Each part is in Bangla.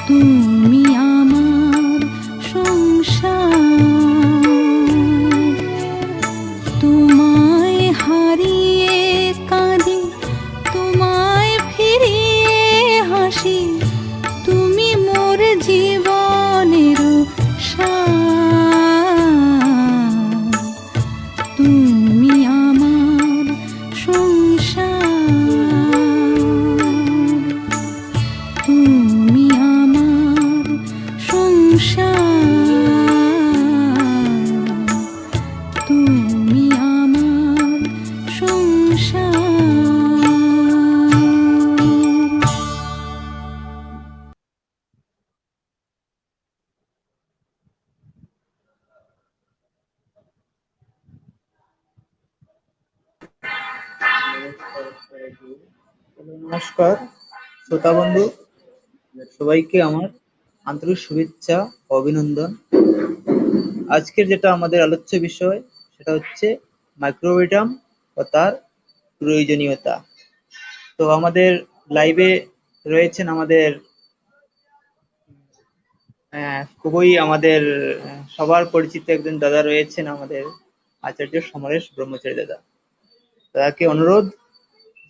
তুমি আমার সংসার, তোমায় হারিয়ে কাঁদি, তোমায় ফিরিয়ে হাসি, তুমি মোর জীবনের সার। তুমি আমার সংসার, তুমি আমার সংসার, তুমি আমার সংসার। নমস্কার শ্রোতা বন্ধু, সবাইকে আমার আন্তরিক শুভেচ্ছা ও অভিনন্দন। আজকের যেটা আমাদের আলোচ্য বিষয় সেটা হচ্ছে মাইক্রোওয়েটাম ও তার প্রয়োজনীয়তা। তো আমাদের লাইভে রয়েছেন আমাদের খুবই আমাদের সবার পরিচিত একজন দাদা রয়েছেন, আমাদের আচার্য সমরেশ ব্রহ্মচারী দাদা। দাদাকে অনুরোধ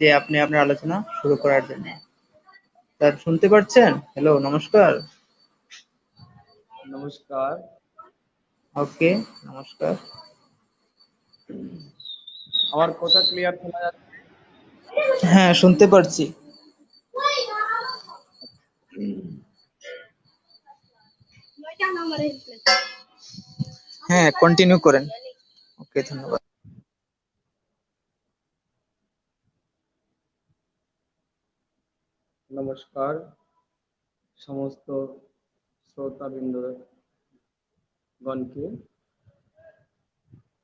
যে আপনি আপনার আলোচনা শুরু করার জন্য। স্যার শুনতে পাচ্ছেন? হ্যালো, নমস্কার। নমস্কার। ওকে, নমস্কার। আমার কথা ক্লিয়ার শোনা যাচ্ছে? হ্যাঁ, শুনতে পারছি। হ্যাঁ, কন্টিনিউ করেন। ওকে, ধন্যবাদ। নমস্কার সমস্ত শ্রোতাবৃন্দগণকে।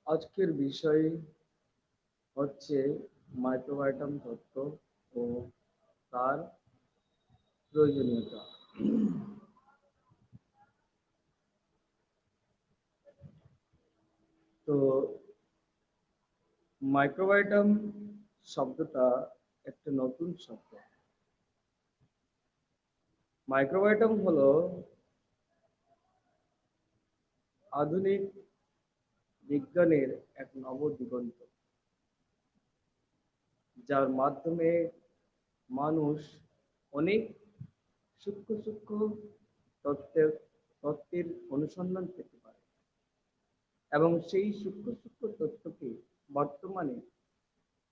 আজকের বিষয় হচ্ছে মাইক্রোবায়োটাম তত্ত্ব ও তার প্রয়োজনীয়তা। তো মাইক্রোবায়োটাম শব্দটা একটা নতুন শব্দ। মাইক্রোবায়োটাম হলো আধুনিক বিজ্ঞানের এক নবদিগন্ত, যার মাধ্যমে মানুষ অনেক সূক্ষ্ম সূক্ষ্ম তত্ত্বের অনুসন্ধান পেতে পারে এবং সেই সূক্ষ্ম সূক্ষ্ম তত্ত্বকে বর্তমানে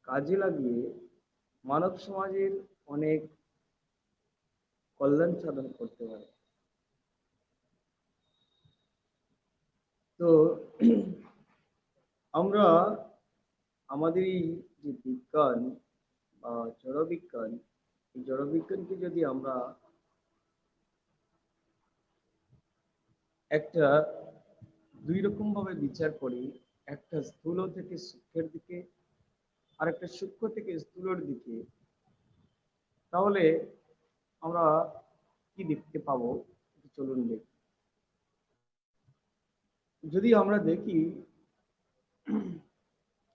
কাজে লাগিয়ে মানব সমাজের অনেক কল্যাণ সাধন করতে পারে। তো আমরা আমাদের এই যে বিজ্ঞান বা জড়বিজ্ঞান, এই জড়বিজ্ঞানকে যদি আমরা একটা দুই রকম ভাবে বিচার করি, একটা স্থূল থেকে সূক্ষ্মের দিকে আর একটা সূক্ষ্ম থেকে স্থূলের দিকে, তাহলে আমরা কি দেখতে পাবো চলুন দেখি। যদি আমরা দেখি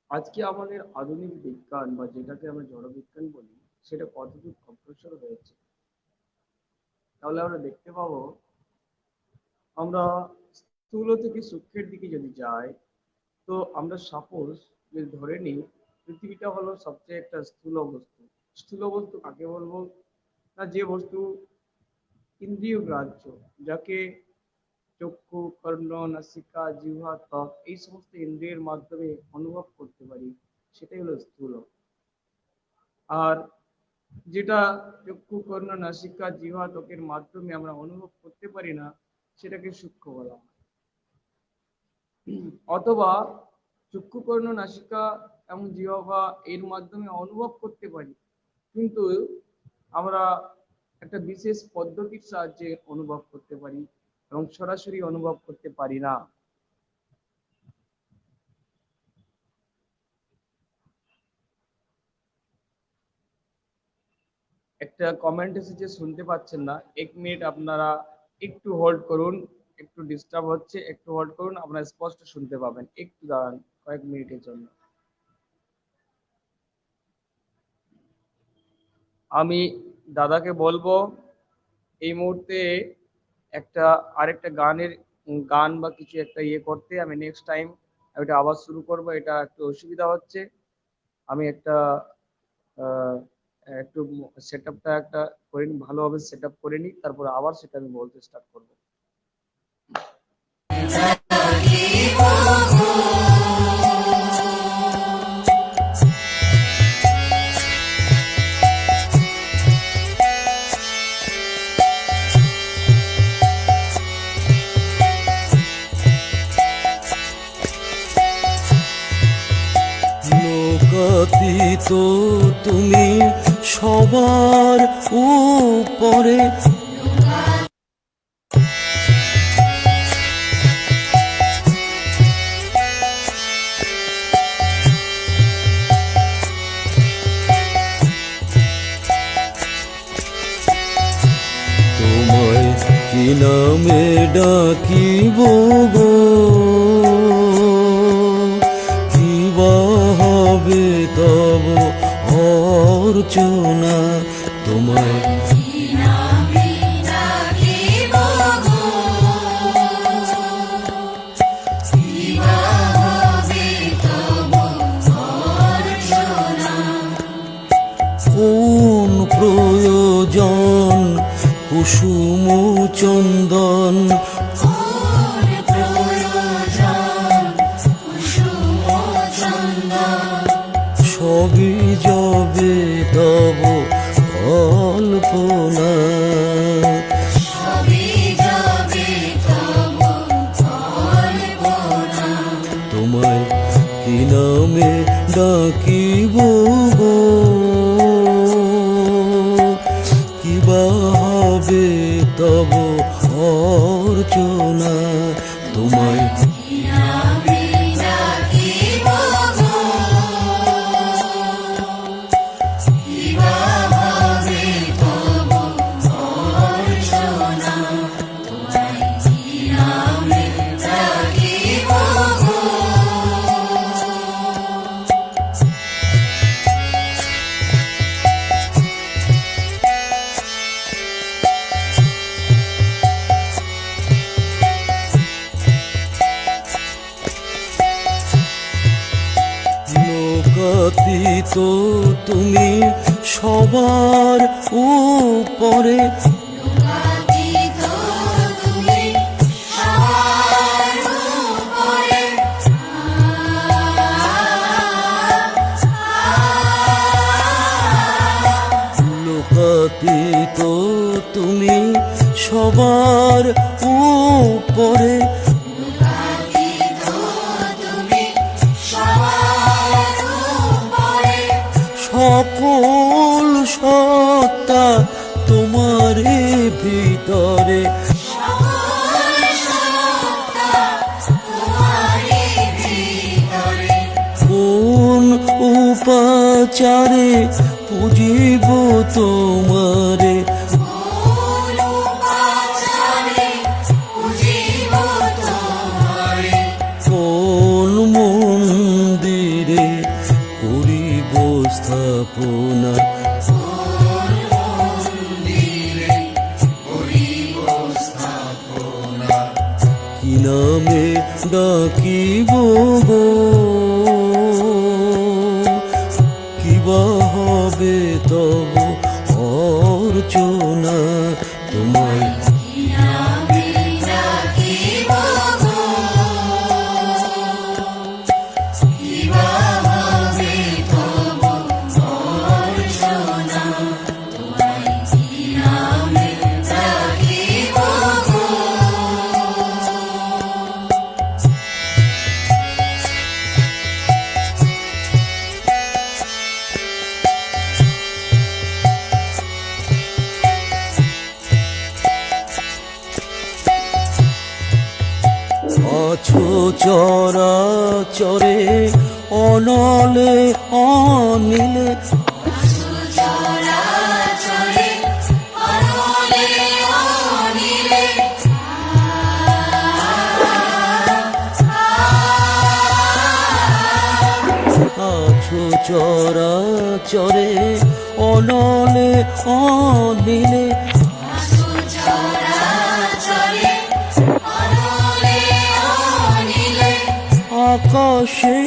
আজকে আমাদের আধুনিক বিজ্ঞান বা যেটাকে আমরা জড়বিজ্ঞান বলি, সেটা কতদূর অগ্রসর হয়েছে, তাহলে আমরা দেখতে পাবো আমরা স্থূল থেকে সূক্ষ্মের দিকে যদি যাই, তো আমরা সাপোজ যদি ধরে নিই পৃথিবীটা হলো সবচেয়ে একটা স্থূল বস্তু। স্থূল বস্তু কাকে বলবো না, যে বস্তু ইন্দ্রিয় গ্রাহ্য, যাকে চক্ষু, কর্ণ, নাসিকা, জিহ্বা, ত্বক এই সমস্ত ইন্দ্রিয়ের মাধ্যমে অনুভব করতে পারি, সেটাই হলো স্থূল। আর যেটা চক্ষু, কর্ণ, নাসিকা, জিহ্বা, ত্বকের মাধ্যমে আমরা অনুভব করতে পারি না, সেটাকে সূক্ষ্ম বলা হয়। অথবা চক্ষু, কর্ণ, নাসিকা এবং জিহ্বা এর মাধ্যমে অনুভব করতে পারি, কিন্তু আমরা একটা বিশেষ পদ্ধতির সাহায্যে অনুভব করতে পারি এবং সরাসরি অনুভব করতে পারি না। একটা কমেন্ট এসেছে, শুনতে পাচ্ছেন না, 1 মিনিট আপনারা একটু হোল্ড করুন, একটু ডিস্টার্ব হচ্ছে, একটু হোল্ড করুন, আপনারা স্পষ্ট শুনতে পাবেন। একটু দাঁড়ান কয়েক মিনিটের জন্য। আমি দাদাকে বলবো এই মুহূর্তে একটা আরেকটা গান বা কিছু একটা করতে আমি নেক্সট টাইম এটা আবার শুরু করব। এটা একটু অসুবিধা হচ্ছে। আমি আহ, একটু সেট আপটা একটা করে নিই, ভালোভাবে সেট আপ করে নিই, তারপর আবার সেটা আমি বলতে স্টার্ট করবো। লোকাতীত তুমি সবার উপরে, তোমায় কি নামে ডাকিব গো, কি বা হবে তব অর্চনা, তোমায় কোন প্রয়োজন কুসুম চন্দন, সবই যবে তব কল্পনা, তোমায় কি নামে ডাকিব গো, কি বা হবে তব অর্চনা, তোমায় লোকাতীত তুমি সবার উপরে, লোকাতীত তুমি সবার উপরে, সকল সত্তা তোমার ভিতরে, কোন উপাচারে পুজিব তোমারে, কোন মন্দিরে করিব স্থাপনা, কি নামে ডাকিব গো, কি বা হবে তব অর্চনা, তোমায় আছো চরাচরে অনলে অনিলে, আছো চরাচরে অনলে অনিলে, আকাশে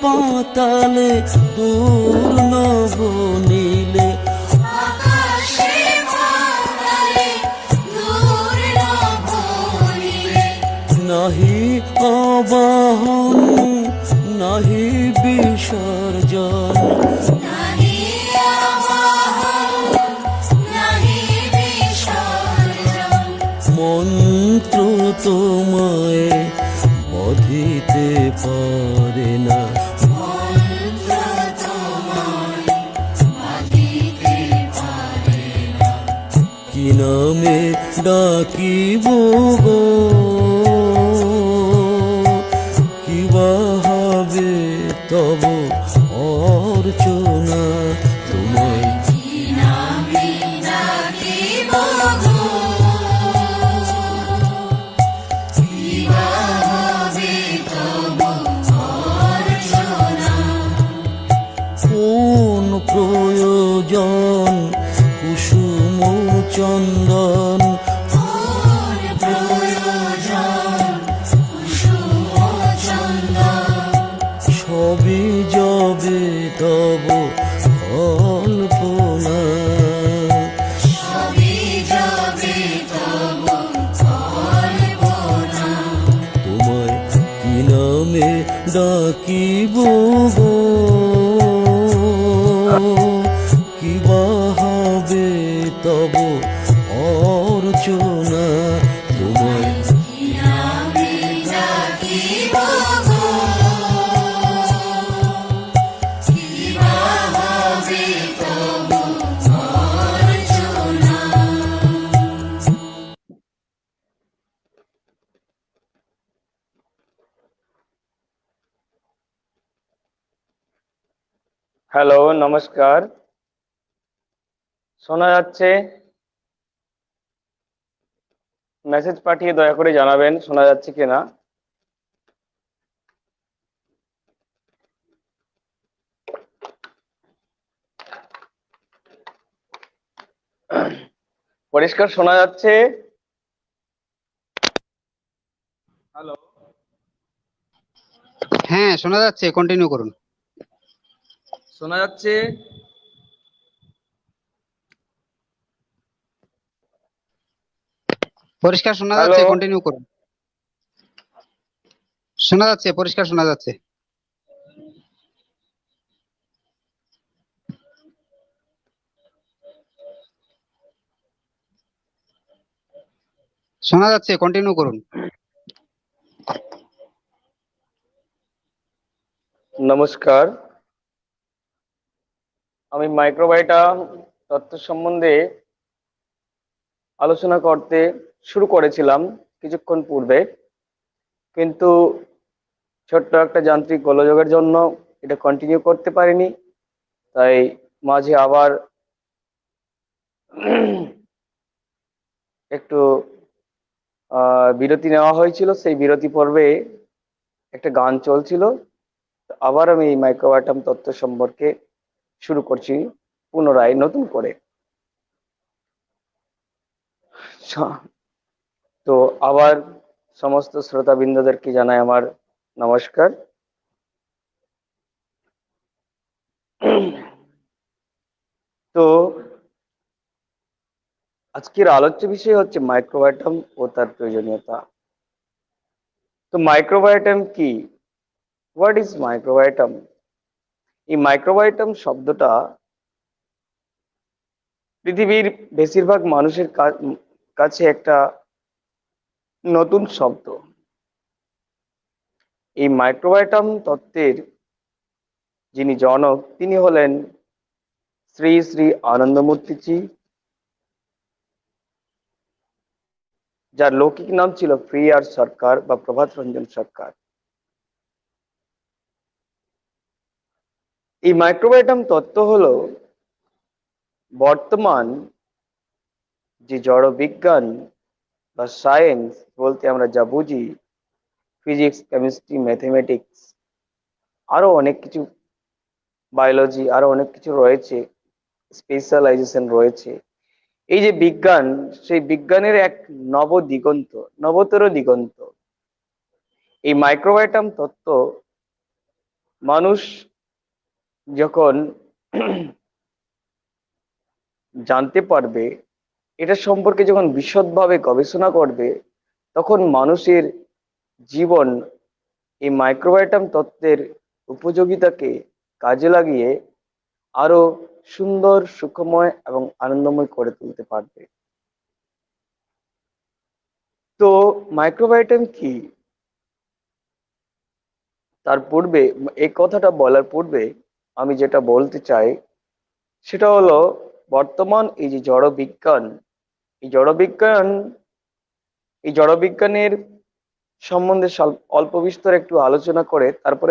পাতালে দূর নব নীলে নাহি আবাহন নাহি বিসর্জন মন্ত্র তোমায় বধিতে পারে না কি নামে ডাকিব গো কি বা হবে তব অর্চনা তোমায় কোন প্রয়োজন কুসুম চন্দন সবই যবে তব কল্পনা তোমায় কি নামে ডাকিব গো কি বা হবে তব অর্চনা তোমায় হ্যালো, নমস্কার। শোনা যাচ্ছে? মেসেজ পাঠিয়ে দয়া করে জানাবেন শোনা যাচ্ছে কিনা। পরিষ্কার শোনা যাচ্ছে? হ্যালো, হ্যাঁ শোনা যাচ্ছে, কন্টিনিউ করুন। শোনা যাচ্ছে? পরিষ্কার শোনা হ্যালো, যাচ্ছে, কন্টিনিউ করুন। শোনা যাচ্ছে, পরিষ্কার শোনা যাচ্ছে। শোনা যাচ্ছে, কন্টিনিউ করুন। নমস্কার। আমি মাইক্রোবায়োটাম তত্ত্ব সম্বন্ধে আলোচনা করতে শুরু করেছিলাম কিছুক্ষণ পূর্বে, কিন্তু ছোট্ট একটা যান্ত্রিক গোলযোগের জন্য এটা কন্টিনিউ করতে পারিনি। তাই মাঝে আবার একটু বিরতি নেওয়া হয়েছিল। সেই বিরতি পর্বে একটা গান চলছিল। আবার আমি এই মাইক্রোবায়োটাম তত্ত্ব সম্পর্কে শুরু করছি পুনরায় নতুন করে। তো আবার সমস্ত শ্রোতাবৃন্দদেরকে জানাই আমার নমস্কার। তো আজকের আলোচ্য বিষয় হচ্ছে মাইক্রোবায়োটাম ও তার প্রয়োজনীয়তা। তো মাইক্রোবায়োটাম কি? What is microbiotum? এই মাইক্রোবায়োটাম শব্দটা পৃথিবীর বেশিরভাগ মানুষের কাছে একটা নতুন শব্দ। এই মাইক্রোবায়োটাম তত্ত্বের যিনি জনক তিনি হলেন শ্রী শ্রী আনন্দমূর্তিজি, যার লৌকিক নাম ছিল প্রিয়ার সরকার বা প্রভাত রঞ্জন সরকার। এই মাইক্রোবায়োটাম তত্ত্ব হলো বর্তমান যে জড় বিজ্ঞান বা সায়েন্স বলতে আমরা যা বুঝি, ফিজিক্স, কেমিস্ট্রি, ম্যাথমেটিক্স, আরো অনেক কিছু, বায়োলজি, আরো অনেক কিছু রয়েছে, স্পেশালাইজেশন রয়েছে। এই যে বিজ্ঞান, সেই বিজ্ঞানের এক নব দিগন্ত, নবতর দিগন্ত। এই মাইক্রোবায়োটাম তত্ত্ব মানুষ যখন জানতে পারবে, এটা সম্পর্কে যখন বিশদভাবে গবেষণা করবে, তখন মানুষের জীবন এই মাইক্রোবায়োটাম তত্ত্বের উপযোগিতাকে কাজে লাগিয়ে আরো সুন্দর, সুখময় এবং আনন্দময় করে তুলতে পারবে। তো মাইক্রোবায়োটাম কি, তার পূর্বে, এই কথাটা বলার পূর্বে আমি যেটা বলতে চাই সেটা হলো, বর্তমান এই যে জড় বিজ্ঞান, এই জড় বিজ্ঞান এই জড়বিজ্ঞানের সম্বন্ধে অল্প বিস্তর একটু আলোচনা করে তারপরে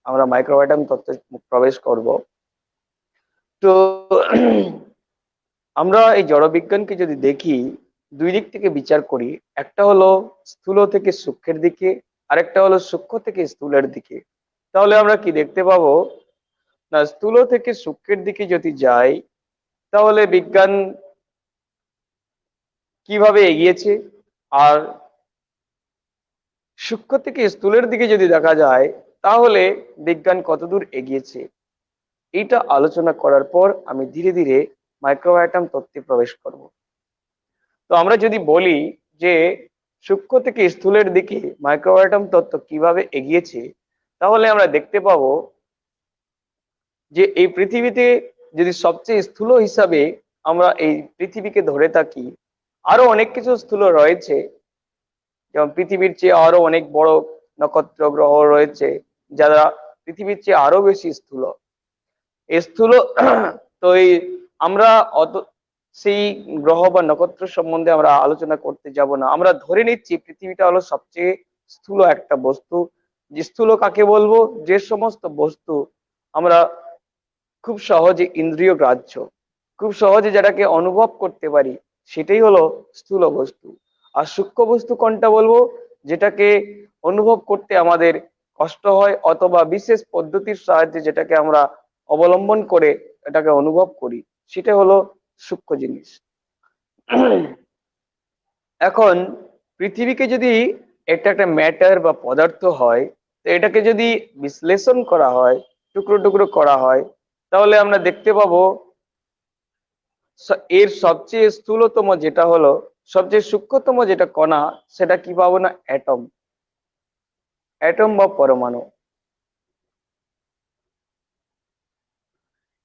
আমরা মাইক্রোবায়োটাম তত্ত্বে প্রবেশ করব। তো আমরা এই জড়বিজ্ঞানকে যদি দেখি, দুই দিক থেকে বিচার করি। একটা হলো স্থূল থেকে সূক্ষ্মের দিকে, আরেকটা হলো সূক্ষ্ম থেকে স্থূলের দিকে। তাহলে আমরা কি দেখতে পাবো না, স্থূল থেকে সূক্ষ্মের দিকে যদি যাই, তাহলে বিজ্ঞান কিভাবে এগিয়েছে, আর সূক্ষ্ম থেকে স্থূলের দিকে যদি দেখা যায় তাহলে বিজ্ঞান কতদূর এগিয়েছে, এইটা আলোচনা করার পর আমি ধীরে ধীরে মাইক্রোবায়োটাম তত্ত্বে প্রবেশ করব। তো আমরা যদি বলি যে সূক্ষ্ম থেকে স্থূলের দিকে মাইক্রোবায়োটাম তত্ত্ব কিভাবে এগিয়েছে, তাহলে আমরা দেখতে পাবো যে এই পৃথিবীতে যদি সবচেয়ে স্থূল হিসাবে আমরা এই পৃথিবীকে ধরে থাকি, আরো অনেক কিছু স্থূল রয়েছে, যেমন পৃথিবীর চেয়ে আরো অনেক বড় নক্ষত্র গ্রহ রয়েছে যারা পৃথিবীর চেয়ে আরো বেশি স্থূল। এই স্থূল তো এই আমরা অত সেই গ্রহ বা নক্ষত্র সম্বন্ধে আমরা আলোচনা করতে যাব না। আমরা ধরে নিচ্ছি পৃথিবীটা হলো সবচেয়ে স্থূল একটা বস্তু। যে স্থূল কাকে বলবো, যে সমস্ত বস্তু আমরা খুব সহজে ইন্দ্রিয় গ্রাহ্য, খুব সহজে যেটাকে অনুভব করতে পারি, সেটাই হলো স্থূল বস্তু। আর সূক্ষ্ম বস্তু কোনটা বলবো, যেটাকে অনুভব করতে আমাদের কষ্ট হয়, অথবা বিশেষ পদ্ধতির সাহায্যে যেটাকে আমরা অবলম্বন করে এটাকে অনুভব করি, সেটা হলো সূক্ষ্ম জিনিস। এখন পৃথিবীকে যদি এটা একটা ম্যাটার বা পদার্থ হয়, তো এটাকে যদি বিশ্লেষণ করা হয়, টুকরো টুকরো করা হয়, তাহলে আমরা দেখতে পাবো এর সবচেয়ে স্থূলতম যেটা হলো, সবচেয়ে সূক্ষ্মতম যেটা কণা, সেটা কি পাবো না, অ্যাটম। অ্যাটম বা পরমাণু।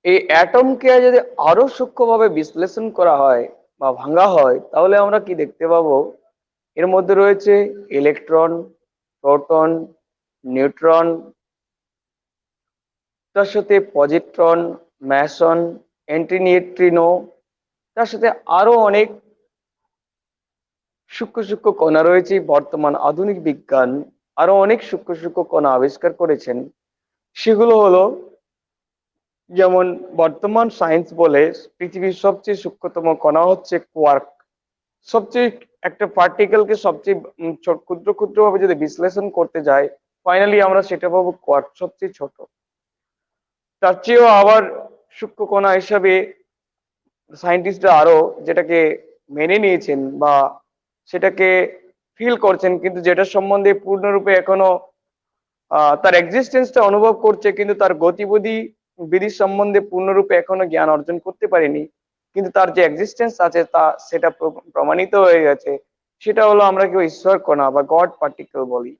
এই অ্যাটমকে যদি আরো সূক্ষ্মভাবে বিশ্লেষণ করা হয় বা ভাঙা হয়, তাহলে আমরা কি দেখতে পাবো, এর মধ্যে রয়েছে ইলেকট্রন, প্রোটন, নিউট্রন, তার সাথে পজিট্রন, ম্যাসন, অ্যান্টিনিউট্রিনো, তার সাথে আরো অনেক সূক্ষ্ম সূক্ষ্ম কণা রয়েছে। বর্তমান আধুনিক বিজ্ঞান আরো অনেক সূক্ষ্ম সূক্ষ্ম কণা আবিষ্কার করেছেন। সেগুলো হলো, যেমন বর্তমান সায়েন্স বলে পৃথিবীর সবচেয়ে সূক্ষ্মতম কণা হচ্ছে কোয়ার্ক। সবচেয়ে একটা পার্টিকেলকে সবচেয়ে ক্ষুদ্র ক্ষুদ্র ভাবে যদি বিশ্লেষণ করতে যায়, ফাইনালি আমরা সেটা পাবো কোয়ার্ক, সবচেয়ে ছোট। তার চেয়েও আবার সূক্ষ্ম কণা হিসাবে সায়েন্টিস্টরা আরো যেটাকে মেনে নিয়েছেন বা সেটাকে ফিল করছেন, কিন্তু যেটা সম্বন্ধে পূর্ণরূপে এখনো তার এক্সিস্টেন্সটা অনুভব করছে, কিন্তু তার গতিবিধি বিধি সম্বন্ধে পূর্ণরূপে এখনো জ্ঞান অর্জন করতে পারেনি, কিন্তু তার যে এক্সিস্টেন্স আছে সেটা প্রমাণিত হয়ে গেছে। সেটা হলো আমরা কেউ ঈশ্বর কণা বা গড পার্টিকেল বলি।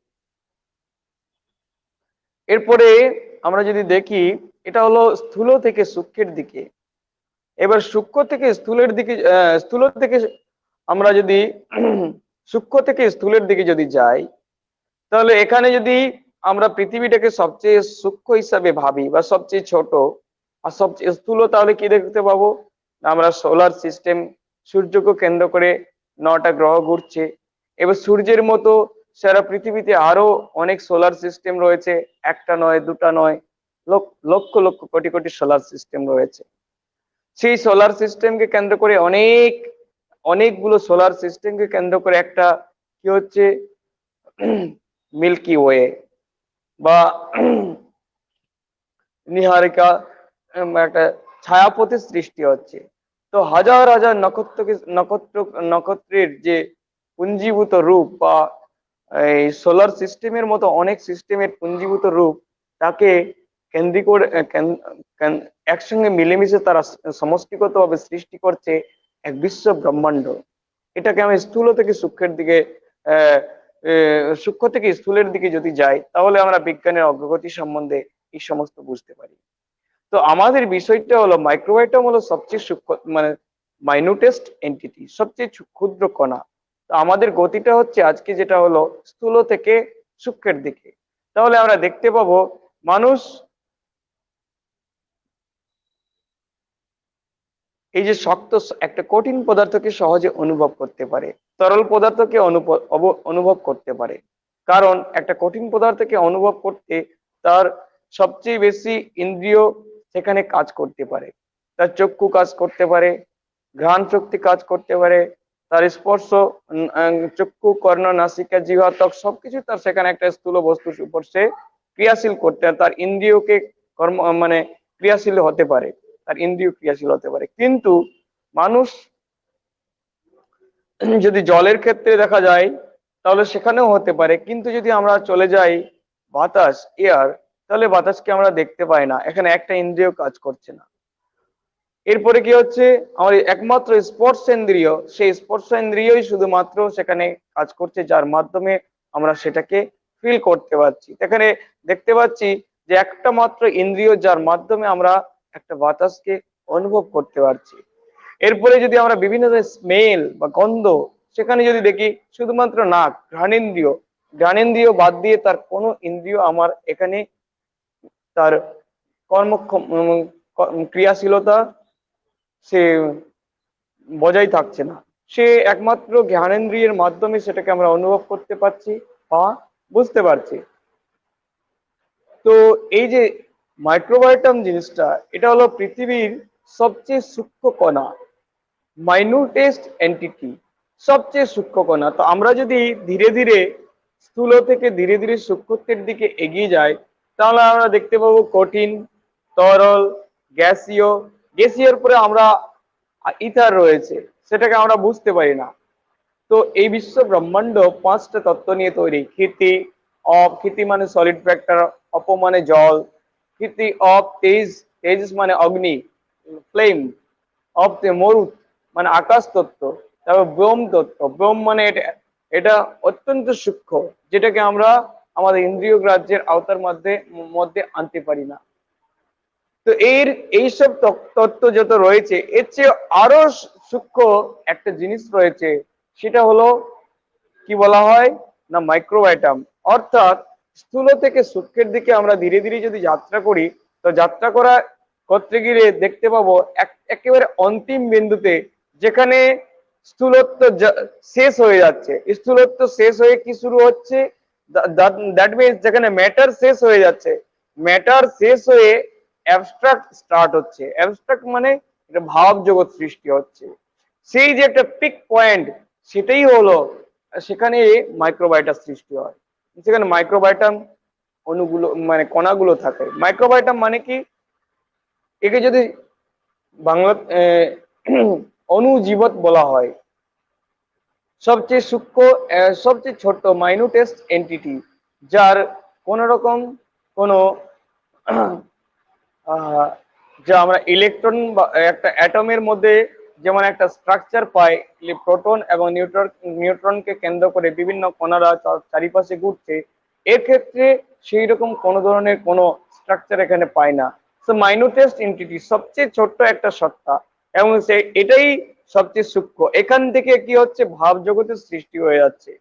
এরপরে আমরা যদি দেখি, এটা হলো স্থূল থেকে সূক্ষ্মের দিকে। এবার সূক্ষ্ম থেকে স্থূলের দিকে, স্থূল থেকে আমরা যদি সূক্ষ্ম থেকে স্থূলের দিকে যদি যাই, তাহলে এখানে যদি আমরা পৃথিবীটাকে সবচেয়ে সূক্ষ্ম হিসাবে ভাবি বা সবচেয়ে ছোট আর সবচেয়ে স্থূল, তাহলে কি দেখতে পাবো, আমরা সোলার সিস্টেম, সূর্যকে কেন্দ্র করে 9টা গ্রহ ঘুরছে। এবার সূর্যের মতো সারা পৃথিবীতে আরো অনেক সোলার সিস্টেম রয়েছে, একটা নয়, দুটা নয়, লক্ষ লক্ষ কোটি কোটি সোলার সিস্টেম রয়েছে। সেই সোলার সিস্টেমকে কেন্দ্র করে অনেকগুলো সোলার সিস্টেমকে কেন্দ্র করে একটা কি হচ্ছে, মিল্কি ওয়ে বা নিহারিকা, একটা ছায়াপথের সৃষ্টি হচ্ছে। তো হাজার হাজার নক্ষত্রের যে পুঞ্জীভূত রূপ বা এই সোলার সিস্টেমের মতো অনেক সিস্টেমের পুঞ্জীভূত রূপ, তাকে কেন্দ্রিক করে একসঙ্গে মিলেমিশে তারা সমষ্টিগতভাবে সৃষ্টি করছে এক বিশ্ব ব্রহ্মাণ্ড। এটাকে আমি স্থূল থেকে সূক্ষ্মের দিকে সূক্ষ্ম থেকে স্থূলের দিকে যদি যাই, তাহলে আমরা বিজ্ঞানের অগ্রগতি সম্বন্ধে এই সমস্ত বুঝতে পারি। তো আমাদের বিষয়টা হলো মাইক্রোবায়োম হলো সবচেয়ে সূক্ষ্ম, মানে মাইনুটেস্ট এন্টিটি, সবচেয়ে ক্ষুদ্র কণা। তো আমাদের গতিটা হচ্ছে আজকে যেটা হলো স্থূল থেকে সূক্ষ্মের দিকে। তাহলে আমরা দেখতে পাবো মানুষ এই যে শক্ত একটা কঠিন পদার্থকে সহজে অনুভব করতে পারে, তরল পদার্থকে অনুভব করতে পারে। কারণ একটা কঠিন পদার্থকে অনুভব করতে তার সবচেয়ে বেশি ইন্দ্রিয় সেখানে কাজ করতে পারে। তার চক্ষু কাজ করতে পারে, ঘ্রাণ শক্তি কাজ করতে পারে, তার স্পর্শ, চক্ষু, কর্ণ, নাসিকা, জিহ্বা, ত্বক সবকিছু তার সেখানে একটা স্থূল বস্তুর উপর সে ক্রিয়াশীল করতে, তার ইন্দ্রিয়কে কর্ম মানে ক্রিয়াশীল হতে পারে, তার ইন্দ্রিয় ক্রিয়াশীল হতে পারে। কিন্তু মানুষ যদি জলের ক্ষেত্রে দেখা যায় তাহলে সেখানেও হতে পারে, কিন্তু যদি আমরা চলে যাই বাতাস, এয়ার, তাহলে বাতাসকে আমরা দেখতে পাই না, এখানে একটা ইন্দ্রিয় কাজ করছে না। এরপরে কি হচ্ছে, আমাদের একমাত্র স্পর্শেন্দ্রিয়, সেই স্পর্শেন্দ্রিয়ই শুধুমাত্র সেখানে কাজ করছে, যার মাধ্যমে আমরা সেটাকে ফিল করতে পারছি। এখানে দেখতে পাচ্ছি যে একটা মাত্র ইন্দ্রিয় যার মাধ্যমে আমরা একটা বাতাসকে অনুভব করতে পারছি। এরপরে যদি আমরা বিভিন্ন স্মেল বা গন্ধ, সেখানে যদি দেখি শুধুমাত্র নাক, ঘ্রাণেন্দ্রিয় বাদ দিয়ে তার কোনো ইন্দ্রিয় আমার এখানে তার কর্মক্ষম ক্রিয়াশীলতা সে বজায় থাকছে না। সে একমাত্র জ্ঞানেন্দ্রিয়ের মাধ্যমে সেটাকে আমরা অনুভব করতে পারছি বা বুঝতে পারছি। তো এই যে মাইক্রোবায়োম জিনিসটা, এটা হলো পৃথিবীর সবচেয়ে সূক্ষ্ম কণা, মাইনুটেস্ট এন্টিটি, সবচেয়ে সূক্ষ্ম কণা। তো আমরা যদি ধীরে ধীরে স্থূল থেকে ধীরে ধীরে সূক্ষ্মত্বের দিকে এগিয়ে যাই, তাহলে আমরা দেখতে পাবো কঠিন, তরল, গ্যাসীয়, গ্যাসীয়র পরে আমরা ইথার রয়েছে, সেটাকে আমরা বুঝতে পারি না। তো এই বিশ্ব ব্রহ্মাণ্ড পাঁচটা তত্ত্ব নিয়ে তৈরি। ক্ষিতি, অপ, ক্ষিতি মানে সলিড ফ্যাক্টর, অপ মানে জল, ক্ষিতি অপ তেজ, তেজ মানে অগ্নি, ফ্লেম, অপ মরুত মানে আকাশ তত্ত্ব, তারপর ব্যোম তত্ত্ব, ব্যোম মানে এটা অত্যন্ত সূক্ষ্ম, যেটাকে আমরা আমাদের ইন্দ্রিয় গ্রাহ্যের আওতার মধ্যে আনতে পারি না। তো এইসব তত্ত্ব যত রয়েছে, এর চেয়ে আরো সূক্ষ্ম একটা জিনিস রয়েছে, সেটা হলো কি বলা হয় না মাইক্রোবায়োম। অর্থাৎ স্থূল থেকে সূক্ষ্মের দিকে আমরা ধীরে ধীরে যদি যাত্রা করি, তো যাত্রা করতে গিয়ে দেখতে পাবো একেবারে অন্তিম বিন্দুতে, যেখানে স্থূলত্ব শেষ হয়ে যাচ্ছে, স্থূলত্ব শেষ হয়ে কি শুরু হচ্ছে, দ্যাট মিনস যেখানে ম্যাটার শেষ হয়ে যাচ্ছে, ম্যাটার শেষ হয়ে অ্যাবস্ট্রাক্ট স্টার্ট হচ্ছে। অ্যাবস্ট্রাক্ট মানে এটা ভাব জগৎ সৃষ্টি হচ্ছে। সেই যে একটা পিক পয়েন্ট, সেটাই হলো সেখানে মাইক্রোবায়োটাম সৃষ্টি হয়। সেখানে মাইক্রোবায়োটাম অণুগুলো মানে কণাগুলো থাকে। মাইক্রোবায়োটাম মানে কি, একে যদি বাংলা অণুজীবত বলা হয়, সবচেয়ে সূক্ষ্ম, সবচেয়ে ছোট মাইনুটেস্ট এন্টিটি, যার কোন রকম কোনো যা আমরা ইলেকট্রন বা একটা অ্যাটমের মধ্যে যেমন একটা স্ট্রাকচার পাই, প্রোটন এবং নিউট্রনকে কেন্দ্র করে বিভিন্ন কণারা চারিপাশে ঘুরছে, এর ক্ষেত্রে সেই রকম কোনো ধরনের কোনো স্ট্রাকচার এখানে পাই না। সো মাইনুটেস্ট এন্টিটি, সবচেয়ে ছোট্ট একটা সত্তা, এবং এটাই সবচেয়ে সূক্ষ্ম। এখান থেকে কি হচ্ছে, ভাব জগতের সৃষ্টি হয়ে যাচ্ছে।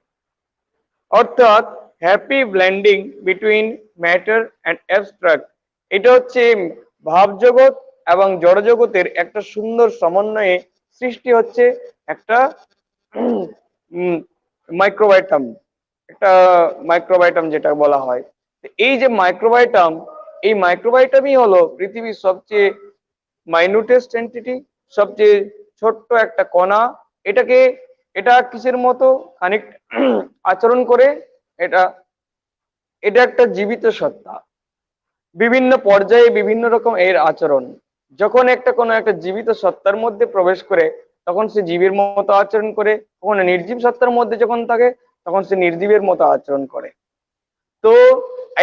অর্থাৎ happy blending between matter and abstract, এটা হচ্ছে ভাব জগৎ এবং জড় জগতের একটা সুন্দর সমন্বয়ে সৃষ্টি হচ্ছে একটা মাইক্রোবায়োটাম, একটা মাইক্রোবায়োটাম যেটা বলা হয়। এই যে মাইক্রোবায়োটাম, এই মাইক্রোবায়োটামই হলো পৃথিবীর সবচেয়ে মাইনুটেস্ট এন্টিটি, সবচেয়ে ছোট্ট একটা কণা। এটা কিসের মতো খানিক আচরণ করে, এটা একটা জীবিত সত্তা। বিভিন্ন পর্যায়ে বিভিন্ন রকম এর আচরণ। যখন কোনো একটা জীবিত সত্তার মধ্যে প্রবেশ করে, তখন সে জীবের মতো আচরণ করে, কখনো নির্জীব সত্তার মধ্যে যখন থাকে, তখন সে নির্জীবের মতো আচরণ করে। তো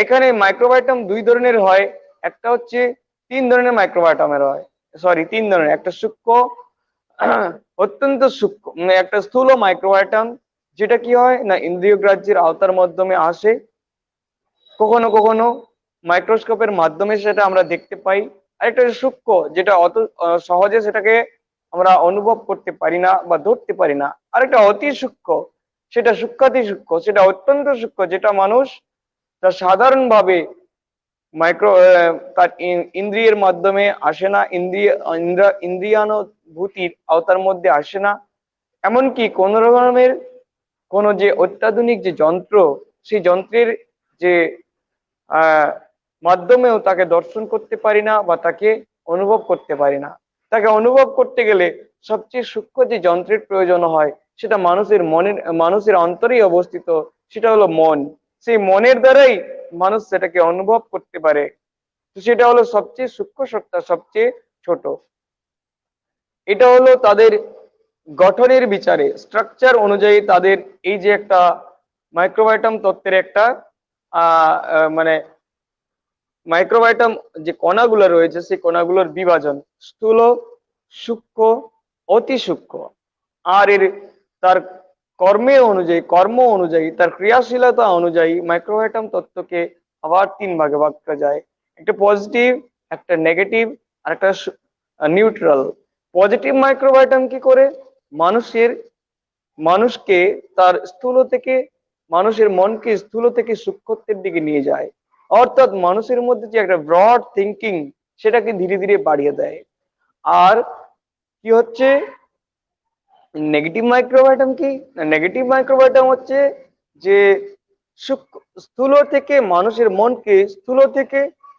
এখানে মাইক্রোবায়োটাম দুই ধরনের হয়, একটা হচ্ছে তিন ধরনের মাইক্রোবায়োটামের হয়, সরি তিন ধরনের, একটা সূক্ষ্ম, অত্যন্ত সূক্ষ্ম, মানে একটা স্থূল মাইক্রোবায়োটাম, যেটা কি হয় না ইন্দ্রিয় গ্রাহ্যের আওতার মাধ্যমে আসে, কখনো কখনো মাইক্রোস্কোপের মাধ্যমে সেটা আমরা দেখতে পাই। আর একটা সূক্ষ্ম, যেটা অত সহজে সেটাকে আমরা অনুভব করতে পারি না বা ধরতে পারি না। আর একটা অতি সূক্ষ্ম, সেটা সূক্ষ্মাতি সূক্ষ্ম, সেটা অত্যন্ত সূক্ষ্ম, যেটা মানুষ তার সাধারণভাবে তার ইন্দ্রিয়ের মাধ্যমে আসে না, ইন্দ্রিয়ানুভূতির আওতার মধ্যে আসে না। এমনকি কোন রকমের কোন যে অত্যাধুনিক যে যন্ত্র, সেই যন্ত্রের যে আহ মাধ্যমেও তাকে দর্শন করতে পারি না বা তাকে অনুভব করতে পারি না। তাকে অনুভব করতে গেলে সবচেয়ে সূক্ষ্ম যে যন্ত্রের প্রয়োজন হয়, সেটা মানুষের অন্তরেই অবস্থিত, সেটা হলো মন। সেই মনের দ্বারাই মানুষ সেটাকে অনুভব করতে পারে। তো সেটা হলো সবচেয়ে সূক্ষ্ম সত্তা, সবচেয়ে ছোট। এটা হলো তাদের গঠনের বিচারে, স্ট্রাকচার অনুযায়ী তাদের এই যে একটা মাইক্রোবায়োটাম তত্ত্বের একটা মানে মাইক্রোবায়োটাম যে কণাগুলো রয়েছে, সেই কণাগুলোর বিভাজন স্থূল, সূক্ষ্ম, অতি সূক্ষ্ম। আর তার কর্ম অনুযায়ী, তার ক্রিয়াশীলতা অনুযায়ী মাইক্রোবায়োটাম তত্ত্বকে আবার তিন ভাগে ভাগ করা যায়। একটা পজিটিভ, একটা নেগেটিভ, আর একটা নিউট্রাল। পজিটিভ মাইক্রোবায়োটাম কি করে মানুষকে তার মানুষের মনকে স্থূল থেকে সূক্ষ্মত্বের দিকে নিয়ে যায়, অর্থাৎ মানুষের মধ্যে যে একটা ব্রড থিঙ্কিং, সেটাকে ধীরে ধীরে বাড়িয়ে দেয়। আর কি হচ্ছে নেগেটিভ মাইক্রোবায়োটাম? কি নেগেটিভ মাইক্রোবায়োটাম হচ্ছে যে স্থূল থেকে মানুষের মনকে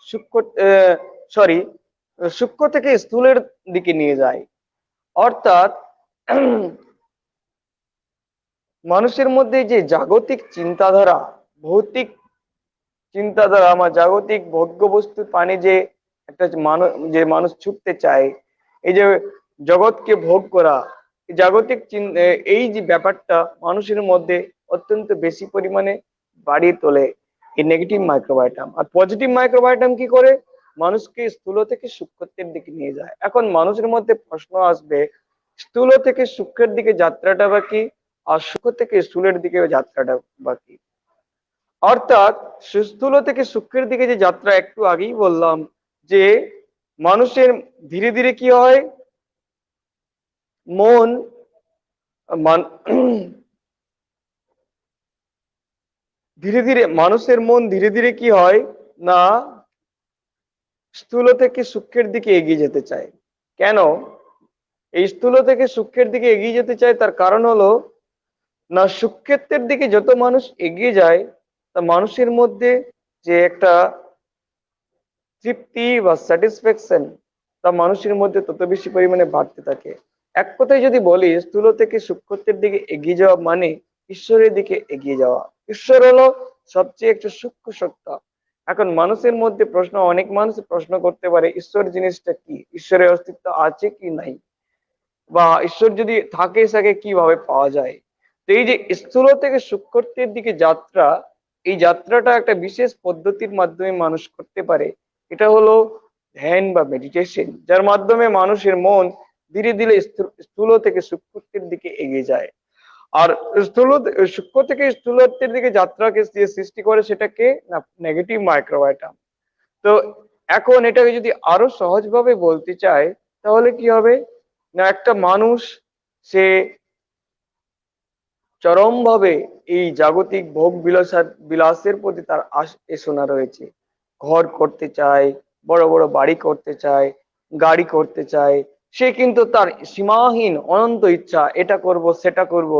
সূক্ষ্ম সরি সূক্ষ্ম থেকে স্থূলের দিকে নিয়ে যায়। অর্থাৎ মানুষের মধ্যে যে জাগতিক চিন্তাধারা, ভৌতিক চিন্তাধারা, আমার জাগতিক ভোগ্য বস্তুর পানে যে একটা মানুষ ছুটতে চায়, এই যে জগৎকে ভোগ করা, জাগতিক এই যে ব্যাপারটা মানুষের মধ্যে অত্যন্ত বেশি পরিমাণে বাড়িয়ে তোলে এই নেগেটিভ মাইক্রোবায়োটাম। আর পজিটিভ মাইক্রোবায়োটাম কি করে মানুষকে স্থূল থেকে সূক্ষ্মের দিকে নিয়ে যায়। এখন মানুষের মধ্যে প্রশ্ন আসবে, স্থূল থেকে সূক্ষ্মের দিকে যাত্রাটা বা কি, আর সূক্ষ্ম থেকে স্থূলের দিকে যাত্রাটা বা কি? অর্থাৎ স্থূল থেকে সূক্ষ্মের দিকে যে যাত্রা, একটু আগেই বললাম যে মানুষের ধীরে ধীরে কি হয়, মানুষের মন ধীরে ধীরে কি হয় না স্থূল থেকে সূক্ষ্মের দিকে এগিয়ে যেতে চায়। কেন এই স্থূল থেকে সূক্ষ্মের দিকে এগিয়ে যেতে চায়? তার কারণ হলো না সূক্ষ্মের দিকে যত মানুষ এগিয়ে যায়, তা মানুষের মধ্যে যে একটা তৃপ্তি বা স্যাটিসফ্যাকশন, তা মানুষের মধ্যে তত বেশি পরিমাণে বাড়তে থাকে। এক কথায় যদি বলি, স্থূল থেকে সূক্ষ্মের দিকে এগিয়ে যাওয়া মানে ঈশ্বরের দিকে এগিয়ে যাওয়া। ঈশ্বর হলো সবচেয়ে একটা সূক্ষ্ম সত্তা। এখন মানুষের মধ্যে অনেক মানুষ প্রশ্ন করতে পারে, ঈশ্বর জিনিসটা কি, ঈশ্বরের অস্তিত্ব আছে কি নাই, বা ঈশ্বর যদি থাকে তাকে কিভাবে পাওয়া যায়। তো এই যে স্থূল থেকে সূক্ষ্মের দিকে যাত্রা, এই যাত্রাটা একটা বিশেষ পদ্ধতির মাধ্যমে মানুষ করতে পারে। এটা হলো ধ্যান বা মেডিটেশন, যার মাধ্যমে মানুষের মন ধীরে ধীরে স্থূল থেকে সূক্ষ্মের দিকে এগিয়ে যায়। আর সূক্ষ্ম থেকে স্থূলত্বের দিকে যাত্রাকে যে সৃষ্টি করে, সেটাকে নেগেটিভ মাইক্রোবায়োটাম। তো এখন এটাকে যদি আরো সহজভাবে বলতে চাই, তাহলে কি হবে না, একটা মানুষ সে চরমভাবে এই জাগতিক ভোগ বিলাসের প্রতি তার এসোনা রয়েছে। ঘর করতে চায়, বড় বড় বাড়ি করতে চায়, গাড়ি করতে চায়। সে কিন্তু তার সীমাহীন অনন্ত ইচ্ছা, এটা করব সেটা করব,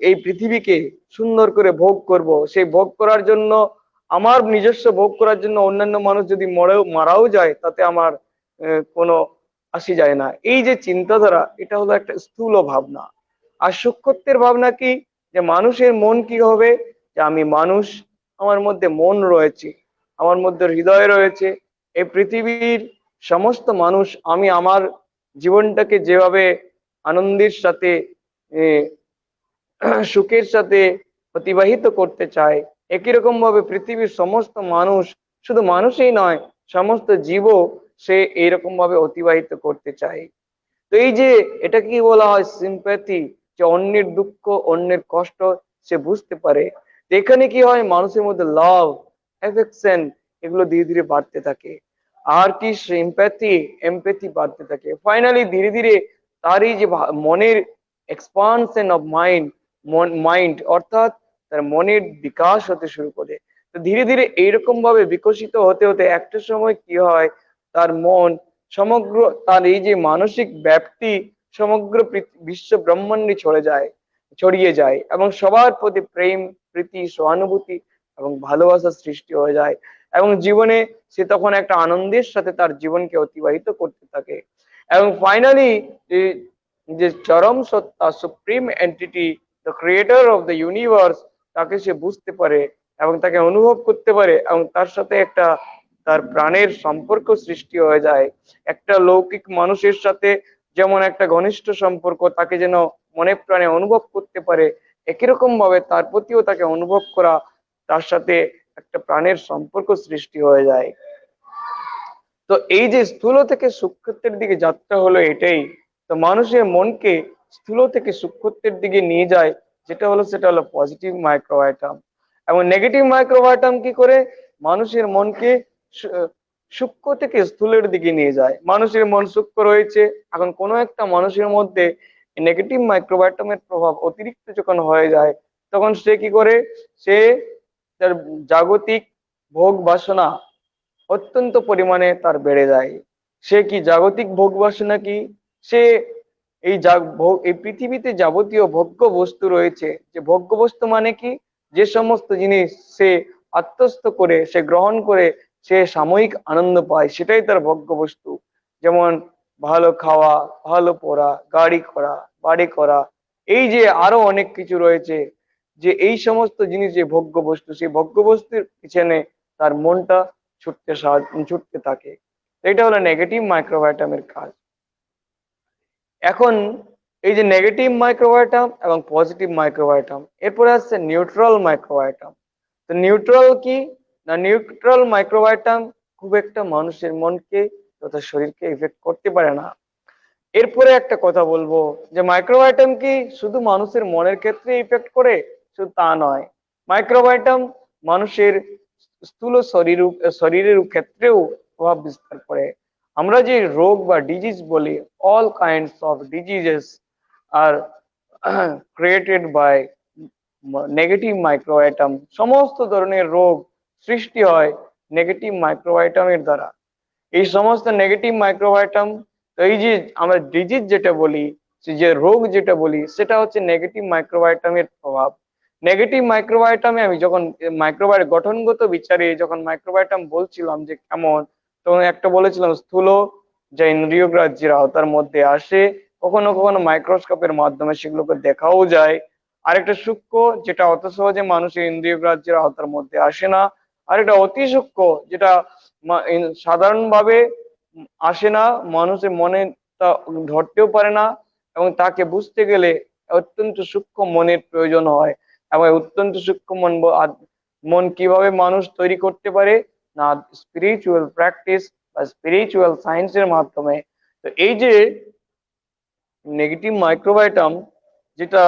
এই পৃথিবীকে সুন্দর করে ভোগ করব। সেই ভোগ করার জন্য, আমার নিজস্ব ভোগ করার জন্য অন্যান্য মানুষ যদি মারাও যায়, তাতে আমার কোনো আসি যায় না। এই যে চিন্তাধারা, এটা হলো একটা স্থূল ভাবনা। আর সূক্ষ্মত্বের ভাবনা কি, যে মানুষের মন কি হবে, যে আমি মানুষ, আমার মধ্যে মন রয়েছে, আমার মধ্যে হৃদয় রয়েছে। এই পৃথিবীর সমস্ত মানুষ, আমি আমার জীবনটাকে যেভাবে আনন্দের সাথে সুখের সাথে অতিবাহিত করতে চাই, একই রকম ভাবে পৃথিবীর সমস্ত মানুষ, শুধু মানুষই নয়, সমস্ত জীবও সে এইরকম ভাবে অতিবাহিত করতে চায়। তো এই যে এটা কি বলা হয় সিম্প্যাথি, যে অন্যের দুঃখ অন্যের কষ্ট সে বুঝতে পারে। তো এখানে কি হয়, মানুষের মধ্যে লাভ, অ্যাফেকশন এগুলো ধীরে ধীরে বাড়তে থাকে। আর কি সিম্প্যাথি, এমপ্যাথি বাড়তে থাকে। ফাইনালি ধীরে ধীরে তার এই যে মনের এক্সপানশন অফ মাইন্ড, মাইন্ড অর্থাৎ তার মনের বিকাশ হতে শুরু করে। তো ধীরে ধীরে এইরকম ভাবে বিকশিত হতে হতে একটা সময় কি হয়, তার মন সমগ্র, তার এই যে মানসিক ব্যাপ্তি সমগ্র বিশ্ব ব্রহ্মাণ্ডে ছড়িয়ে যায় এবং সবার প্রতি প্রেম, প্রীতি, সহানুভূতি এবং ভালোবাসার সৃষ্টি হয়ে যায়। এবং জীবনে সে তখন একটা আনন্দের সাথে তার জীবনকে অতিবাহিত করতে থাকে। এবং ফাইনালি যে চরম সত্তা, supreme entity, the creator of the universe, তাকে সে বুঝতে পারে এবং তাকে অনুভব করতে পারে এবং তার সাথে একটা তার প্রাণের সম্পর্ক সৃষ্টি হয়ে যায়। একটা লৌকিক মানুষের সাথে যেমন একটা ঘনিষ্ঠ সম্পর্ক, তাকে যেন মনে প্রাণে অনুভব করতে পারে, একই রকম ভাবে তার প্রতিও তাকে অনুভব করা, তার সাথে একটা প্রাণের সম্পর্ক সৃষ্টি হয়ে যায়। তো এই যে স্থূল থেকে সূক্ষ্মের দিকে যাত্রা হলো এটাই। তো মানুষের মনকে স্থূল থেকে সূক্ষ্মের দিকে নিয়ে যায়, সেটা হলো পজিটিভ মাইক্রোবায়োটাম। এবং নেগেটিভ মাইক্রোবায়োটাম কি করে মানুষের মনকে সূক্ষ্ম থেকে স্থূলের দিকে নিয়ে যায়। মানুষের মন সূক্ষ্ম রয়েছে, এখন কোনো একটা মানুষের মধ্যে নেগেটিভ মাইক্রোবায়োটামের প্রভাব অতিরিক্ত যখন হয়ে যায়, তখন সে কি করে, সে তার জাগতিক ভোগ বাসনা অত্যন্ত পরিমাণে তার বেড়ে যায়। সে কি জাগতিক ভোগ বাসনা কি, সে এই পৃথিবীতে যাবতীয় ভোগ্য বস্তু রয়েছে, যে ভোগ্য বস্তু মানে কি, যে সমস্ত জিনিস সে আত্মস্থ করে, সে গ্রহণ করে, সে সাময়িক আনন্দ পায়, সেটাই তার ভোগ্য বস্তু। যেমন ভালো খাওয়া, ভালো পড়া, গাড়ি করা, বাড়ি করা, এই যে আরো অনেক কিছু রয়েছে, যে এই সমস্ত জিনিস যে ভোগ্য বস্তু, সেই ভোগ্য বস্তুর পিছনে তার মনটা ছুটতে থাকে। এটা হলো নেগেটিভ মাইক্রোবায়োটামের কাজ। এখন এই যে নেগেটিভ মাইক্রোবায়োটাম এবং পজিটিভ মাইক্রোবায়োটাম, এরপরে আসছে নিউট্রাল মাইক্রোবায়োটাম। তো নিউট্রাল কি না, নিউট্রাল মাইক্রোবায়োটাম খুব একটা মানুষের মনকে তথা শরীরকে ইফেক্ট করতে পারে না। এরপরে একটা কথা বলবো, যে মাইক্রোবায়োটাম কি শুধু মানুষের মনের ক্ষেত্রে ইফেক্ট করে, শুধু তা নয়, মাইক্রোবায়োটাম মানুষের স্থূল শরীরের ক্ষেত্রেও প্রভাব বিস্তার করে। আমরা যে রোগ বা ডিজিজ বলি, all kinds of diseases are created by negative microbiotum. সমস্ত ধরনের রোগ সৃষ্টি হয় নেগেটিভ মাইক্রোবায়োটামের দ্বারা। এই সমস্ত নেগেটিভ মাইক্রোবায়োটাম, এই যে আমরা ডিজিজ যেটা বলি, যে রোগ যেটা বলি, সেটা হচ্ছে নেগেটিভ মাইক্রোবায়োটামের প্রভাব। নেগেটিভ মাইক্রোবায়োটামে আমি যখন মাইক্রোবায়োট গঠনগত বিচারে যখন মাইক্রোবায়োটাম বলছিলাম যে কেমন, তখন একটা বলেছিলাম স্থূল, যা ইন্দ্রিয় গ্রাহ্যের আওতার মধ্যে আসে, কখনো কখনো মাইক্রোস্কোপের মাধ্যমে সেগুলোকে দেখাও যায়। আরেকটা সূক্ষ্ম, যেটা অত সহজে মানুষের ইন্দ্রিয় গ্রাহ্যের আওতার মধ্যে আসে না। আরেকটা অতি সূক্ষ্ম, যেটা সাধারণভাবে আসে না, মানুষের মনে তা ধরতেও পারে না, এবং তাকে বুঝতে গেলে অত্যন্ত সূক্ষ্ম মনের প্রয়োজন হয়। এবং অত্যন্ত সূক্ষ্ম মন কিভাবে মানুষ তৈরি করতে পারে না, স্পিরিচুয়াল প্র্যাকটিস বা স্পিরিচুয়াল সায়েন্সের মাধ্যমে। তো এই যে নেগেটিভ মাইক্রোবায়োটাম, যেটা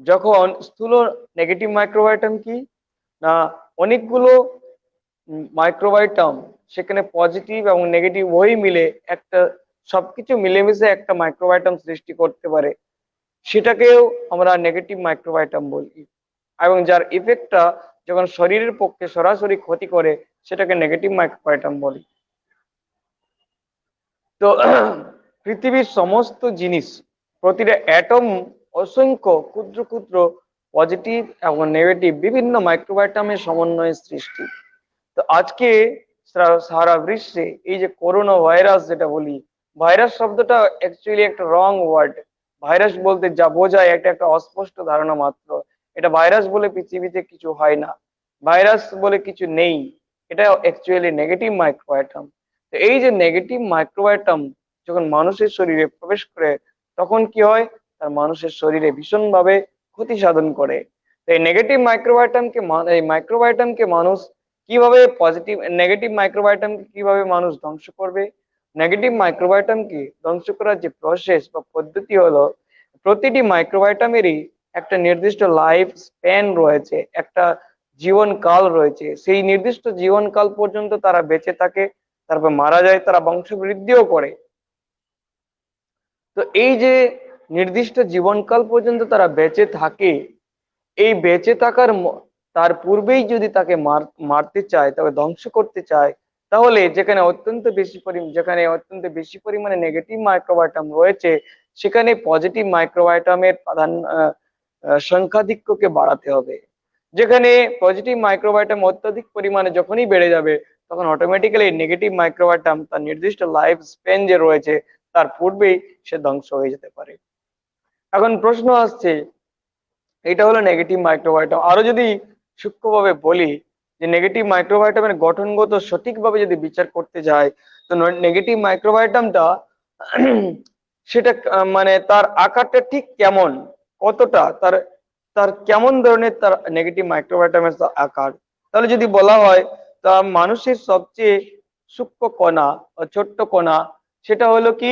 যখন স্থূল নেগেটিভ মাইক্রোবায়োটাম কি না, অনেকগুলো মাইক্রোবায়োটাম, সেখানে পজিটিভ এবং নেগেটিভ ওই মিলে একটা, সবকিছু মিলেমিশে একটা মাইক্রোবায়োটাম সৃষ্টি করতে পারে, সেটাকেও আমরা নেগেটিভ মাইক্রোবায়োটাম বলি। এবং যার ইফেক্টটা যখন শরীরের পক্ষে সরাসরি ক্ষতি করে, সেটাকে নেগেটিভ মাইক্রোবায়োটাম বলি। তো পৃথিবীর সমস্ত জিনিস, প্রতিটা অ্যাটম, অসংখ্য ক্ষুদ্র ক্ষুদ্র পজিটিভ এবং নেগেটিভ বিভিন্ন মাইক্রোবায়োটামের সমন্বয়ে সৃষ্টি। তো আজকে সারা বিশ্বে এই যে করোনা ভাইরাস যেটা বলি, ভাইরাস শব্দটা অ্যাকচুয়ালি একটা রং ওয়ার্ড। ভাইরাস বলতে যা বোঝায়, এটা একটা অস্পষ্ট ধারণা মাত্র। এটা ভাইরাস বলে পৃথিবীতে কিছু হয় না, ভাইরাস বলে কিছু নেই, এটা অ্যাকচুয়ালি নেগেটিভ মাইক্রোবায়োটাম। তো এই যে নেগেটিভ মাইক্রোবায়োটাম যখন মানুষের শরীরে প্রবেশ করে, তখন কি হয়, তার মানুষের শরীরে ভীষণভাবে ক্ষতি সাধন করে। তো এই মাইক্রোবায়োটামকে মানুষ কিভাবে পজিটিভ, নেগেটিভ মাইক্রোবায়োটামকে কিভাবে মানুষ ধ্বংস করবে? নেগেটিভ মাইক্রোবায়োটামকে ধ্বংস করার যে প্রসেস বা পদ্ধতি হলো, প্রতিটি মাইক্রোবায়োটামেরই একটা নির্দিষ্ট লাইফ স্প্যান রয়েছে, একটা জীবনকাল রয়েছে। সেই নির্দিষ্ট জীবনকাল পর্যন্ত তারা বেঁচে থাকে, তারপর মারা যায়, তারা বংশবৃদ্ধিও করে। তো এই যে নির্দিষ্ট জীবনকাল পর্যন্ত তারা বেঁচে থাকে, এই বেঁচে থাকার তার পূর্বেই যদি তাকে মারতে চায়, তবে ধ্বংস করতে চায়, তাহলে যেখানে অত্যন্ত বেশি পরিমাণে নেগেটিভ মাইক্রোবায়োটাম রয়েছে, সেখানে পজিটিভ মাইক্রোবায়োটামের সংখ্যাধিক্যকে বাড়াতে হবে। যেখানে পজিটিভ মাইক্রোবায়োটাম অত্যাধিক পরিমাণে যখনই বেড়ে যাবে, তখন অটোমেটিক্যালি নেগেটিভ মাইক্রোবায়োটাম তার নির্দিষ্ট লাইফ স্প্যান যে রয়েছে তার পূর্বেই সে ধ্বংস হয়ে যেতে পারে। এখন প্রশ্ন আসছে, এটা হলো নেগেটিভ মাইক্রোবায়োটাম। আরো যদি সূক্ষ্মভাবে বলি যে নেগেটিভ মাইক্রোবায়োটামের গঠনগত সঠিকভাবে যদি বিচার করতে যায়, তো নেগেটিভ মাইক্রোবায়োটামটা সেটা মানে তার আকারটা ঠিক কেমন, কতটা তার তার কেমন ধরনের তার নেগেটিভ মাইক্রোবায়োটামের আকার। তাহলে যদি বলা হয়, তা মানুষের সবচেয়ে সূক্ষ্ম কণা বা ছোট্ট কণা, সেটা হলো কি,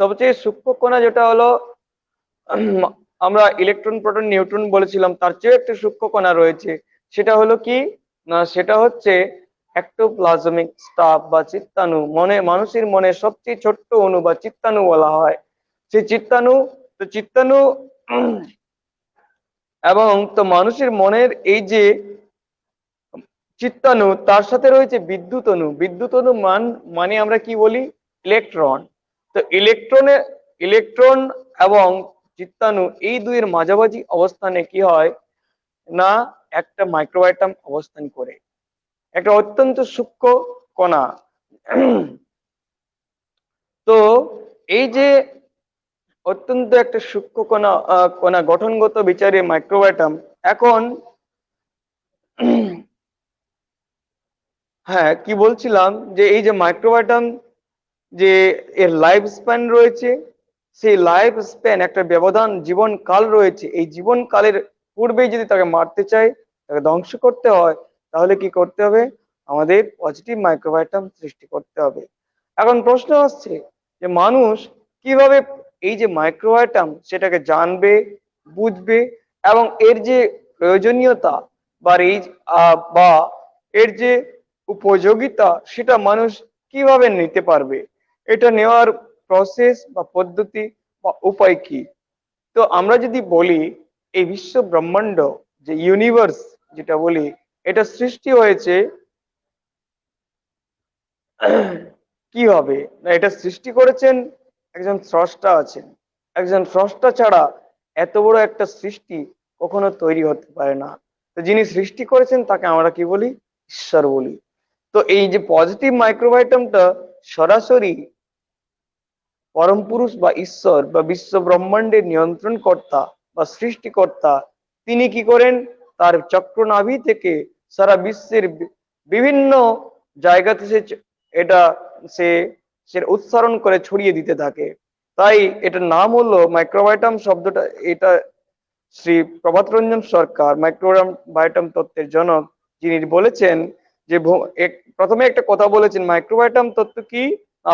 সবচেয়ে সূক্ষ্ম কণা যেটা হলো, আমরা ইলেকট্রন প্রোটন নিউট্রন বলেছিলাম, তার চেয়ে একটা সূক্ষ্ম কণা রয়েছে। সেটা হলো কি না, সেটা হচ্ছে এক্টোপ্লাজমিক স্টাফ বা চিত্তাণু। মানুষের মনে সবচেয়ে ছোট্ট অণু বা চিত্তাণু বলা হয়। সেই চিত্তাণু এবং তো মানুষের মনের এই যে চিত্তাণু, তার সাথে রয়েছে বিদ্যুৎ অণু মানে আমরা কি বলি, ইলেকট্রন। তো ইলেকট্রন এবং চিত্তাণু, এই দুইয়ের মাঝামাঝি অবস্থানে কি হয় না, একটা মাইক্রোবায়োটাম অবস্থান করে, একটা অত্যন্ত সূক্ষ্ম কণা। তো এই যে অত্যন্ত একটা সূক্ষ্ম কণা গঠনগত বিচারে মাইক্রোবায়োটাম, এখন হ্যাঁ কি বলছিলাম, যে এই যে মাইক্রোবায়োটাম, যে এর লাইফ স্প্যান রয়েছে, সেই লাইফ স্প্যান একটা ব্যবধান জীবনকাল রয়েছে। এই জীবনকালের পূর্বেই যদি তাকে মারতে চাই, তাকে ধ্বংস করতে হয়, তাহলে কি করতে হবে, আমাদের পজিটিভ মাইক্রোবায়োটাম সৃষ্টি করতে হবে। এখন প্রশ্ন আসছে যে মানুষ কিভাবে এই যে মাইক্রোবায়োটাম সেটাকে জানবে, বুঝবে, এবং এর যে প্রয়োজনীয়তা বা বা এর যে উপযোগিতা, সেটা মানুষ কিভাবে নিতে পারবে, এটা নেওয়ার প্রসেস বা পদ্ধতি বা উপায় কি? তো আমরা যদি বলি, এই বিশ্ব ব্রহ্মাণ্ড যে ইউনিভার্স যেটা বলি, এটা সৃষ্টি হয়েছে কিভাবে না, এটা সৃষ্টি করেছেন একজন স্রষ্টা আছেন। একজন স্রষ্টা ছাড়া এত বড় একটা সৃষ্টি কখনো তৈরি হতে পারে না। তো যিনি সৃষ্টি করেছেন তাকে আমরা কি বলি, ঈশ্বর বলি। তো এই যে পজিটিভ মাইক্রোবায়োটামটা সরাসরি পরম পুরুষ বা ঈশ্বর বা বিশ্ব ব্রহ্মাণ্ডের নিয়ন্ত্রণকর্তা বা সৃষ্টিকর্তা, তিনি কি করেন, তার চক্রনাভি থেকে সারা বিশ্বের বিভিন্ন জায়গাতে এটা সে সে উচ্চারণ করে ছড়িয়ে দিতে থাকে। তাই এটার নাম হলো মাইক্রোবায়োটাম শব্দটা। এটা শ্রী প্রভাত রঞ্জন সরকার, মাইক্রোবায়োটাম তত্ত্বের জনক, যিনি বলেছেন যে প্রথমে একটা কথা বলেছেন, মাইক্রোবায়োটাম তত্ত্ব কি,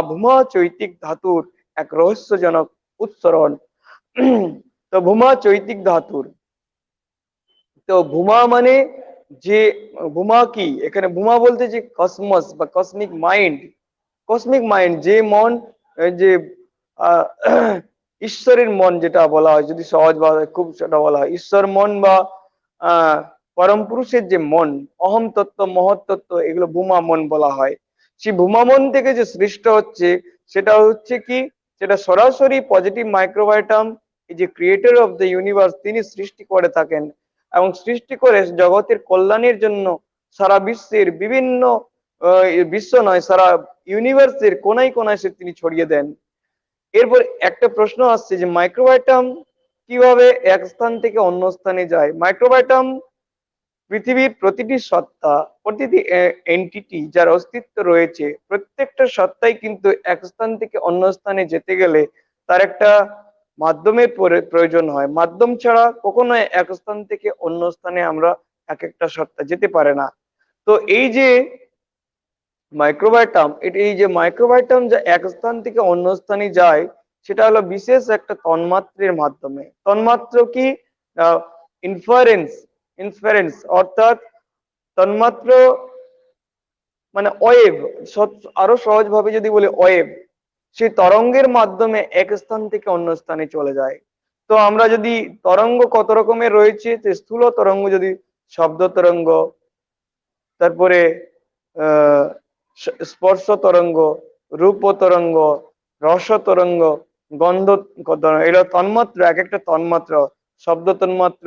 ভূমা চৈতিক ধাতুর এক রহস্যজনক উচ্চারণ। তো ভূমা চৈতিক ধাতুর, তো ভূমা মানে যে, ভূমা কি, এখানে ভূমা বলতে যে কসমস বা কসমিক মাইন্ড, যে মন, যে আহ, ঈশ্বরের মন যেটা বলা হয়, যদি সহজ ভাবে খুব সেটা বলা হয়, ঈশ্বর মন বা পরম পুরুষের যে মন, অহম তত্ত্ব, মহৎ তত্ত্ব, এগুলো ভূমা মন বলা হয়। সেই ভূমা মন থেকে যে সৃষ্ট হচ্ছে, সেটা হচ্ছে কি, সেটা সরাসরি পজিটিভ মাইক্রোবায়োটাম, এই যে ক্রিয়েটর অফ দ্য ইউনিভার্স, তিনি সৃষ্টি করে থাকেন এবং সৃষ্টি করে জগতের কল্যাণের জন্য সারা বিশ্বের বিভিন্ন বিশ্ব নয়, সারা ইউনিভার্সের কোনায় কোনায় সে তিনি ছড়িয়ে দেন। এরপর একটা প্রশ্ন আসছে যে মাইক্রোবায়োটাম কিভাবে এক স্থান থেকে অন্য স্থানে যায়। মাইক্রোবায়োটাম পৃথিবীর প্রতিটি সত্তা, প্রতিটি এন্টিটি যার অস্তিত্ব রয়েছে, প্রত্যেকটা সত্তাই কিন্তু এক স্থান থেকে অন্য স্থানে যেতে গেলে তার একটা মাধ্যমের প্রয়োজন হয়। মাধ্যম ছাড়া কখনো এক স্থান থেকে অন্য স্থানে আমরা এক একটা সত্তা যেতে পারে না। তো এই যে মাইক্রোবায়োটাম, এই যে মাইক্রোবায়োটাম যা এক স্থান থেকে অন্য স্থানে যায়, সেটা হলো বিশেষ একটা তন্মাত্রের মাধ্যমে। তন্মাত্র কি? ইনফারেন্স। ইনফারেন্স অর্থাৎ তন্মাত্র মানে ওয়েভ, আরো সহজ ভাবে যদি বলি ওয়েভ, সেই তরঙ্গের মাধ্যমে এক স্থান থেকে অন্য স্থানে চলে যায়। তো আমরা যদি তরঙ্গ কত রকমের রয়েছে, তো স্থূল তরঙ্গ যদি শব্দ তরঙ্গ, তারপরে আহ স্পর্শ তরঙ্গ, রূপ তরঙ্গ, রস তরঙ্গ, গন্ধ তরঙ্গ, এগুলো তন্মাত্র, এক একটা তন্মাত্র, শব্দ তন্মাত্র,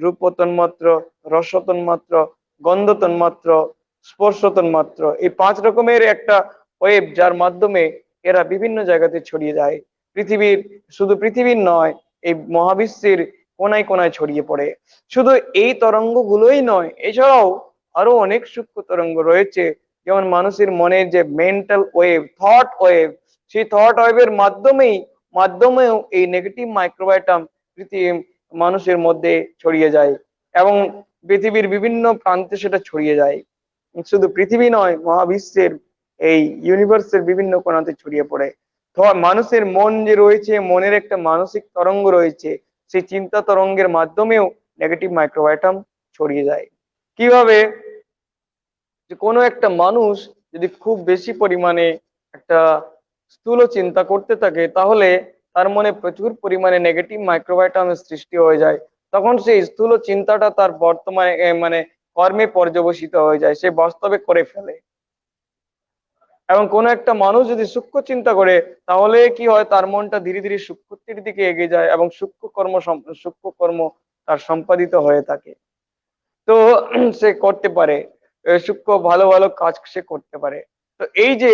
রূপ তন্মাত্র, রস তন্মাত্র, গন্ধ তন্মাত্র, স্পর্শ তন্মাত্র, এই 5 রকমের একটা ওয়েভ, যার মাধ্যমে এরা বিভিন্ন জায়গাতে ছড়িয়ে যায়। পৃথিবীর, শুধু পৃথিবীর নয়, এই মহাবিশ্বের কোনায় কোনায় ছড়িয়ে পড়ে। শুধু এই তরঙ্গগুলোই নয়, এছাড়াও আরো অনেক সূক্ষ্ম তরঙ্গ রয়েছে, যেমন মানুষের মনের যে মেন্টাল ওয়েভ, থট ওয়েভ, সেই থট ওয়েভের মাধ্যমেও এই নেগেটিভ মাইক্রোবায়োটাম মানুষের মধ্যে ছড়িয়ে যায় এবং পৃথিবীর বিভিন্ন প্রান্তে সেটা ছড়িয়ে যায়। শুধু পৃথিবী নয়, মহাবিশ্বের এই ইউনিভার্সের বিভিন্ন কোণাতে ছড়িয়ে পড়ে। মানুষের মন যে রয়েছে, মনের একটা মানসিক তরঙ্গ রয়েছে, সেই চিন্তা তরঙ্গের মাধ্যমেও নেগেটিভ মাইক্রোবায়োটাম ছড়িয়ে যায়। কিভাবে? যে কোনো একটা মানুষ যদি খুব বেশি পরিমাণে একটা স্থূল চিন্তা করতে থাকে, তাহলে তার মনে প্রচুর পরিমাণে নেগেটিভ মাইক্রোবায়োটামের সৃষ্টি হয়ে যায়। তখন সেই স্থূল চিন্তাটা তার বর্তমানে মানে কর্মে পর্যবসিত হয়ে যায়, সে বাস্তবে করে ফেলে। এবং কোনো একটা মানুষ যদি সূক্ষ্ম চিন্তা করে, তাহলে কি হয়, তার মনটা ধীরে ধীরে সূক্ষ্মতির দিকে এগিয়ে যায় এবং সূক্ষ্ম কর্ম তার সম্পাদিত হয়ে থাকে। তো সে করতে পারে, সূক্ষ্ম ভালো ভালো কাজ সে করতে পারে। তো এই যে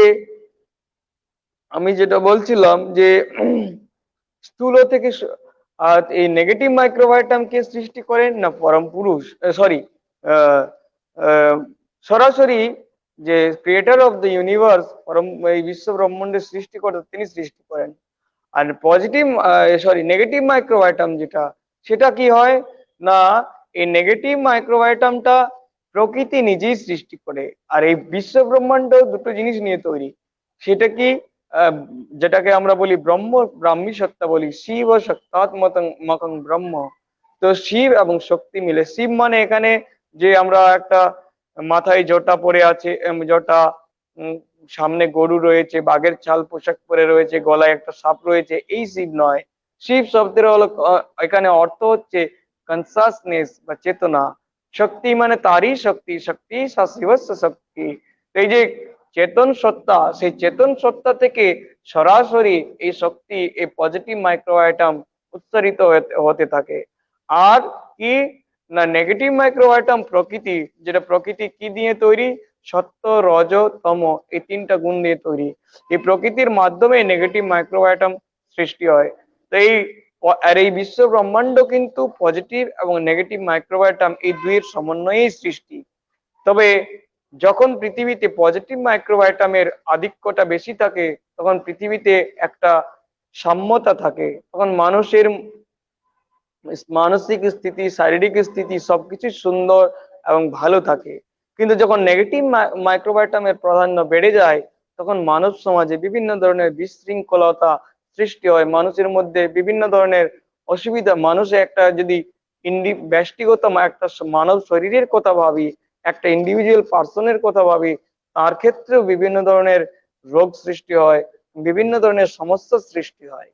আমি যেটা বলছিলাম যে স্থূল থেকে আর এই নেগেটিভ মাইক্রোবায়োটাম কে সৃষ্টি করেন না, পরম পুরুষ, সরি, সরাসরি যে ক্রিয়েটর অফ দ্য ইউনিভার্স, পরম এই বিশ্ব ব্রহ্মাণ্ডের সৃষ্টিকর্তা, তিনি সৃষ্টি করেন। আর পজিটিভ, সরি, নেগেটিভ মাইক্রোবায়োটাম যেটা, সেটা কি হয় না, এই নেগেটিভ মাইক্রোবায়োটামটা প্রকৃতি নিজেই সৃষ্টি করে। আর এই বিশ্ব ব্রহ্মাণ্ড দুটো জিনিস নিয়ে তৈরি। সেটা কি? যেটাকে আমরা বলি ব্রাহ্মী সত্তা বলি, শিব ও সত্তাত্মকং ব্রহ্ম। তো শিব এবং শক্তি মিলে, শিব মানে এখানে যে আমরা একটা মাথায় জটা পরে আছে, জটা, সামনে গরু রয়েছে, বাঘের ছাল পোশাক পরে রয়েছে, গলায় একটা সাপ রয়েছে, এই শিব নয়। শিব শব্দের হলো এখানে অর্থ হচ্ছে কনসাসনেস বা চেতনা। শক্তি মানে তারই শক্তি, শক্তি শিবস্য শক্তি। এই যে চেতন সত্তা, সেই চেতন সত্তা থেকে সরাসরি এই শক্তি, এই পজিটিভ মাইক্রোবায়োটাম উচ্চারিত হতে থাকে। আর কি না, নেগেটিভ মাইক্রোবায়োটাম প্রকৃতি, যেটা প্রকৃতি কি দিয়ে তৈরি? সত্য, রজ, তম, এই 3টা গুণ দিয়ে তৈরি। এই প্রকৃতির মাধ্যমে নেগেটিভ মাইক্রোবায়োটাম সৃষ্টি হয়। তো এই বিশ্ব ব্রহ্মাণ্ড কিন্তু পজিটিভ এবং নেগেটিভ মাইক্রোবায়োটাম এই দুইয়ের সমন্বয়েই সৃষ্টি। তবে যখন পৃথিবীতে পজিটিভ মাইক্রোবায়োটামের আধিক্যটা বেশি থাকে, তখন পৃথিবীতে একটা সাম্যতা থাকে, তখন মানুষের মানসিক স্থিতি, শারীরিক স্থিতি সবকিছু সুন্দর এবং ভালো থাকে। কিন্তু যখন নেগেটিভ মাইক্রোবায়োটামের প্রাধান্য বেড়ে যায়, তখন মানব সমাজে বিভিন্ন ধরনের বিশৃঙ্খলতা সৃষ্টি হয়, মানুষের মধ্যে বিভিন্ন ধরনের অসুবিধা। মানুষে একটা যদি ব্যক্তিগত একটা মানব শরীরের কথা ভাবি, একটা ইন্ডিভিজুয়াল পার্সনের কথা ভাবি, তার ক্ষেত্রেও বিভিন্ন ধরনের রোগ সৃষ্টি হয়, বিভিন্ন ধরনের সমস্যার সৃষ্টি হয়।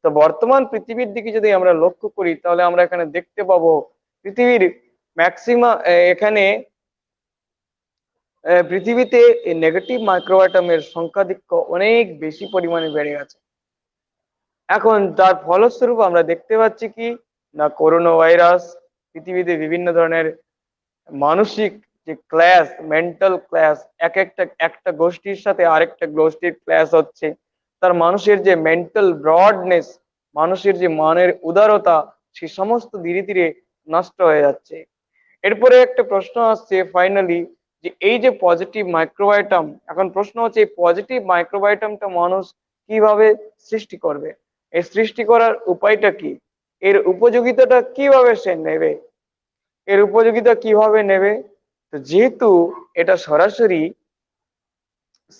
তো বর্তমান পৃথিবীর দিকে যদি আমরা লক্ষ্য করি, তাহলে আমরা এখানে দেখতে পাবো পৃথিবীর ম্যাক্সিমাম, এখানে পৃথিবীতে নেগেটিভ মাইক্রোবায়োটামের সংখ্যাধিক্য অনেক বেশি পরিমাণে বেড়ে গেছে। এখন তার ফলস্বরূপ আমরা দেখতে পাচ্ছি কি না, করোনা ভাইরাস, পৃথিবীতে বিভিন্ন ধরনের মানসিক যে ক্লাস, মেন্টাল ক্লাস, একটা গোষ্ঠীর সাথে আরেকটা গোষ্ঠীর ক্লাস হচ্ছে। তার মানুষের যে মেন্টাল ব্রডনেস, মানুষের যে মানের উদারতা, সে সমস্ত ধীরে ধীরে নষ্ট হয়ে যাচ্ছে। এরপরে একটা প্রশ্ন আসছে ফাইনালি, যে এই যে পজিটিভ মাইক্রোবায়োটাম, এখন প্রশ্ন হচ্ছে এই পজিটিভ মাইক্রোবায়োটামটা মানুষ কিভাবে সৃষ্টি করবে? এই সৃষ্টি করার উপায়টা কি, এর উপযোগিতাটা কিভাবে সে নেবে, এর উপযোগিতা কিভাবে নেবে। তো যেহেতু এটা সরাসরি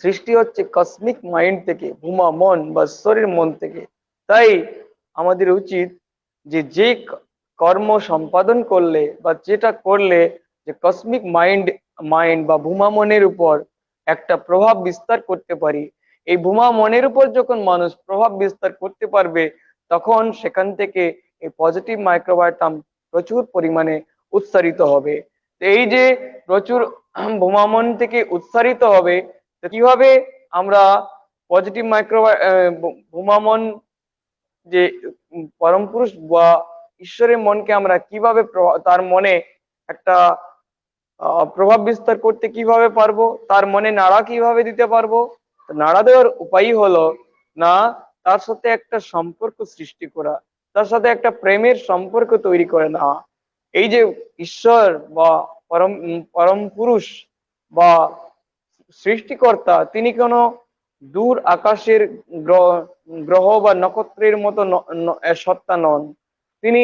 সৃষ্টি হচ্ছে কসমিক মাইন্ড থেকে, ভূমা মন বা ঈশ্বরের মন থেকে, তাই আমাদের উচিত যে যে কর্ম সম্পাদন করলে বা যেটা করলে যে কসমিক মাইন্ড মাইন্ড বা ভূমা মনের উপর একটা প্রভাব বিস্তার করতে পারি, এই ভূমা মনের উপর যখন মানুষ প্রভাব বিস্তার করতে পারবে, তখন সেখান থেকে এই পজিটিভ মাইক্রোবায়োটাম প্রচুর পরিমাণে উৎসারিত হবে। তো এই যে প্রচুর ভূমা মন থেকে উৎসারিত হবে, তো কিভাবে আমরা পজিটিভ ভূমা মন যে পরম পুরুষ বা ঈশ্বরের মনকে আমরা কিভাবে তার মনে একটা প্রভাব বিস্তার করতে কিভাবে পারবো, তার মনে নাড়া কিভাবে দিতে পারবো। তো নাড়া দেওয়ার উপায় হলো না, তার সাথে একটা সম্পর্ক সৃষ্টি করা, তার সাথে একটা প্রেমের সম্পর্ক তৈরি করে নেওয়া। এই যে ঈশ্বর বা পরম পুরুষ বা সৃষ্টিকর্তা, তিনি কোনো দূর আকাশের গ্রহ গ্রহ বা নক্ষত্রের মতো সত্তা নন। তিনি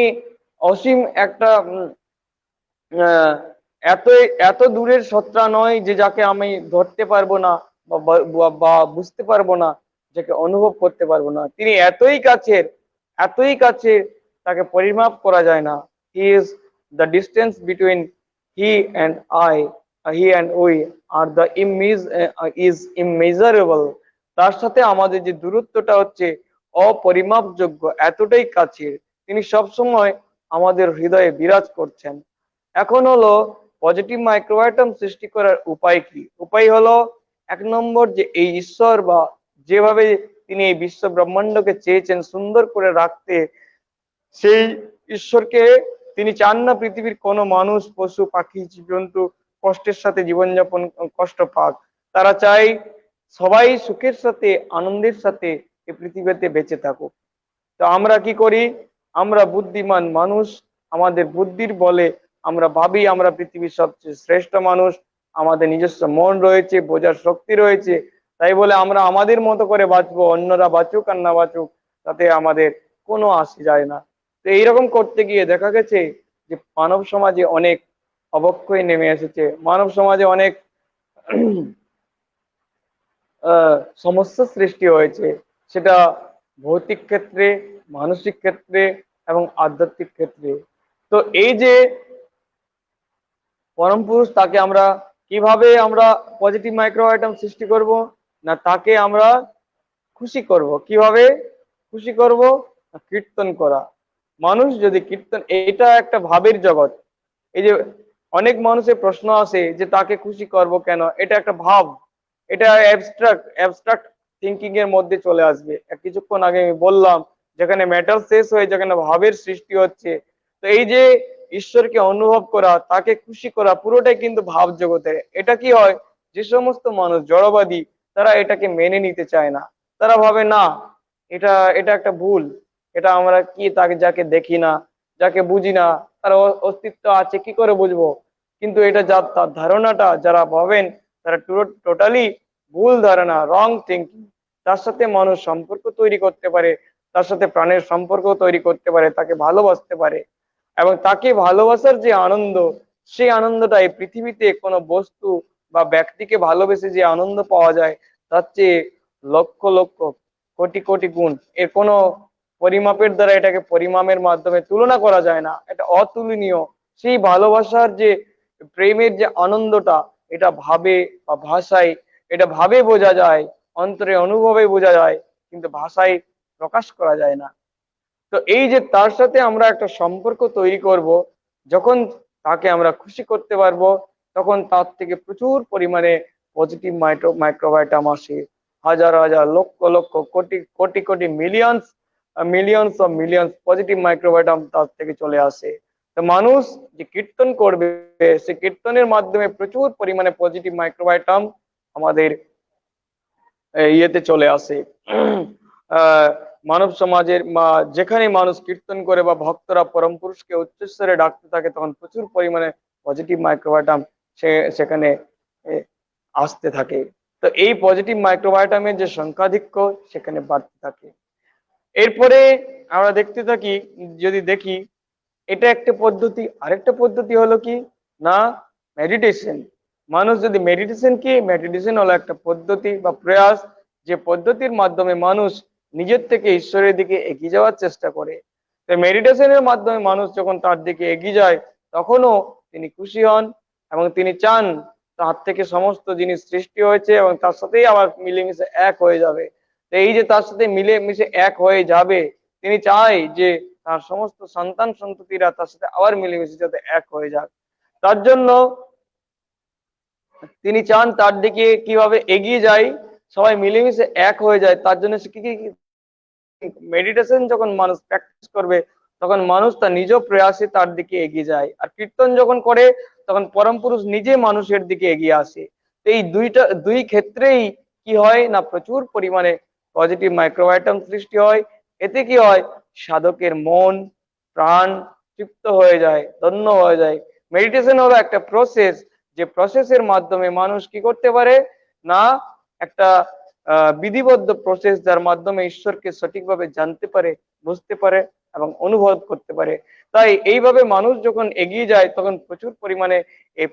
অসীম একটা আহ, এত এত দূরের সত্তা নয় যে যাকে আমি ধরতে পারবো না বা বুঝতে পারবো না, যাকে অনুভব করতে পারবো না। তিনি এতই কাছের, তাকে পরিমাপ করা যায় না। He is the distance between he and I, he and we are the is immeasurable. তার সাথে আমাদের যে দূরত্বটা হচ্ছে অপরিমাপযোগ্য, এতটাই কাছের। তিনি সব সময় আমাদের হৃদয়ে বিরাজ করছেন। এখন হলো পজিটিভ মাইক্রোবায়োটাম সৃষ্টি করার উপায় কি। উপায় হলো, এক নম্বর, যে এই ঈশ্বর বা যেভাবে তিনি এই বিশ্ব ব্রহ্মাণ্ডকে চেয়েছেন সুন্দর করে রাখতে, সেই ঈশ্বরকে তিনি চান না পৃথিবীর কোনো মানুষ, পশু, পাখি, জীবজন্তু কষ্টের সাথে জীবনযাপন কষ্ট পাক। তারা চাই সবাই সুখের সাথে আনন্দের সাথে এই পৃথিবীতে বেঁচে থাকুক। তো আমরা কি করি, আমরা বুদ্ধিমান মানুষ, আমাদের বুদ্ধির বলে আমরা ভাবি আমরা পৃথিবীর সবচেয়ে শ্রেষ্ঠ মানুষ, আমাদের নিজস্ব মন রয়েছে, বোঝার শক্তি রয়েছে, তাই বলে আমরা আমাদের মতো করে বাঁচবো, অন্যরা বাঁচুক আর না বাঁচুক তাতে আমাদের কোনো আসে যায় না। তো এইরকম করতে গিয়ে দেখা গেছে যে মানব সমাজে অনেক অবক্ষয় নেমে এসেছে, মানব সমাজে অনেক সমস্যার সৃষ্টি হয়েছে, সেটা ভৌতিক ক্ষেত্রে, মানসিক ক্ষেত্রে এবং আধ্যাত্মিক ক্ষেত্রে। তো এই যে পরম পুরুষ, তাকে আমরা কিভাবে আমরা পজিটিভ মাইক্রোবায়োটাম সৃষ্টি করব, না তাকে আমরা খুশি করব। কিভাবে খুশি করব, না কীর্তন করা। মানুষ যদি কীর্তন, এটা একটা ভাবের জগৎ। এই যে অনেক মানুষের প্রশ্ন আসে যে তাকে খুশি করব কেন, এটা একটা ভাব, এটা অ্যাবস্ট্রাক্ট থিঙ্কিং এর মধ্যে চলে আসবে। কিছুক্ষণ আগে আমি বললাম, যেখানে মেটাল শেষ হয়ে যেখানে ভাবের সৃষ্টি হচ্ছে। তো এই যে ঈশ্বরকে অনুভব করা, তাকে খুশি করা, পুরোটাই কিন্তু ভাব জগতের। এটা কি হয়, যে সমস্ত মানুষ জড়বাদী, তারা এটাকে মেনে নিতে চায় না। তারা ভাবে না, এটা এটা একটা ভুল, এটা আমরা কি, তাকে যাকে দেখি না, যাকে বুঝি না, তার অস্তিত্ব আছে কি করে বুঝবো। কিন্তু এটা তার ধারণাটা যারা ভাবেন, তারা টোটালি ভুল ধারণা, রং থিঙ্কিং। তার সাথে মানুষ সম্পর্ক তৈরি করতে পারে, তার সাথে প্রাণের সম্পর্ক তৈরি করতে পারে, তাকে ভালোবাসতে পারে, এবং তাকে ভালোবাসার যে আনন্দ, সেই আনন্দটা এই পৃথিবীতে কোনো বস্তু বা ব্যক্তিকে ভালোবেসে যে আনন্দ পাওয়া যায়, তার চেয়ে লক্ষ লক্ষ কোটি কোটি গুণ, এর কোনো পরিমাপের দ্বারা, এটাকে পরিমাপের মাধ্যমে তুলনা করা যায় না, এটা অতুলনীয়। সেই ভালোবাসার যে প্রেমের যে আনন্দটা, এটা ভাবে বা ভাষায়, এটা ভাবে বোঝা যায়, অন্তরে অনুভবে বোঝা যায়, কিন্তু ভাষায় প্রকাশ করা যায় না। তো এই যে তার সাথে আমরা একটা সম্পর্ক তৈরি করব, যখন তাকে আমরা খুশি করতে পারবো, তখন তার থেকে প্রচুর পরিমাণে পজিটিভ মাইক্রোবায়োটাম আসে। হাজার হাজার লক্ষ লক্ষ কোটি কোটি কোটি মিলিয়ন্স পজিটিভ মাইক্রোবায়োটাম তার থেকে চলে আসে। তো মানুষ যে কীর্তন করবে, সে কীর্তনের মাধ্যমে প্রচুর পরিমাণে পজিটিভ মাইক্রোবায়োটাম আমাদের ইয়েতে চলে আসে। মানব সমাজের যেখানে মানুষ কীর্তন করে বা ভক্তরা পরম পুরুষকে উচ্চস্বরে ডাকতে থাকে, তখন প্রচুর পরিমাণে পজিটিভ মাইক্রোবায়োটাম সেখানে আসতে থাকে। তো এই পজিটিভ মাইক্রোবায়োটামের যে সংখ্যাধিক্য সেখানে বাড়তে থাকে। এরপরে আমরা দেখতে থাকি, যদি দেখি এটা একটা পদ্ধতি। আরেকটা পদ্ধতি হলো কি না, মেডিটেশন। মানুষ যদি মেডিটেশন হলো একটা পদ্ধতি বা প্রয়াস, যে পদ্ধতির মাধ্যমে মানুষ নিজের থেকে ঈশ্বরের দিকে এগিয়ে যাওয়ার চেষ্টা করে। তো মেডিটেশনের মাধ্যমে মানুষ যখন তার দিকে এগিয়ে যায়, তখনও তিনি খুশি হন এবং তিনি চান তার থেকে সমস্ত জিনিস সৃষ্টি হয়েছে এবং তার সাথেই আবার মিলেমিশে এক হয়ে যাবে। তো এই যে তার সাথে মিলেমিশে এক হয়ে যাবে, তিনি চায় যে তার সমস্ত সন্তান সন্ততিরা তার সাথে আবার মিলেমিশে যাতে এক হয়ে যাক। তার জন্য তিনি চান তার দিকে কিভাবে এগিয়ে যায়, সবাই মিলেমিশে এক হয়ে যায়। তার জন্য সে কি কি মেডিটেশন যখন মানুষ প্র্যাকটিস করবে, তখন মানুষ তার নিজ প্রয়াসে তার দিকে এগিয়ে যায়। আর কীর্তন যখন করে, তখন পরম পুরুষ নিজে মানুষের দিকে এগিয়ে আসে। তো এই দুই ক্ষেত্রেই কি হয় না, প্রচুর পরিমাণে পজিটিভ মাইক্রোবায়োটাম সৃষ্টি হয়। এতে কি হয়, সাধকের মন প্রাণ তৃপ্ত হয়ে যায়, ধন্য হয়ে যায়। মেডিটেশন হলো একটা প্রসেস, যে প্রসেসের মাধ্যমে মানুষ কি করতে পারে না, একটা বিধিবদ্ধ প্রসেস, যার মাধ্যমে ঈশ্বরকে সঠিকভাবে জানতে পারে, বুঝতে পারে এবং অনুভব করতে পারে। তাই এইভাবে মানুষ যখন এগিয়ে যায়, তখন প্রচুর পরিমাণে এই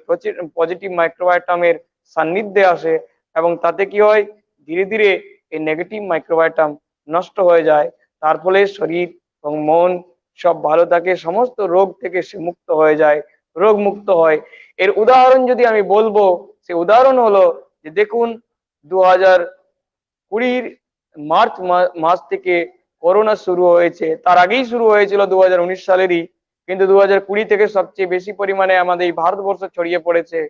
পজিটিভ মাইক্রোবায়োটামের সান্নিধ্যে আসে এবং তাতে কি হয়, ধীরে ধীরে এই নেগেটিভ মাইক্রোবায়োটাম নষ্ট হয়ে যায়। তার ফলে শরীর এবং মন সব ভালো থাকে, সমস্ত রোগ থেকে সে মুক্ত হয়ে যায়, রোগ মুক্ত হয়। এর উদাহরণ যদি আমি বলবো, সে উদাহরণ হলো যে দেখুন, 2020 মার্চ মাস থেকে করোনা শুরু হয়েছে। তার আগেই শুরু হয়েছিল 2019 সালেরই, কিন্তু 2020 থেকে সবচেয়ে বেশি পরিমাণে আমাদের এই ভারতবর্ষ ছড়িয়ে পড়েছে।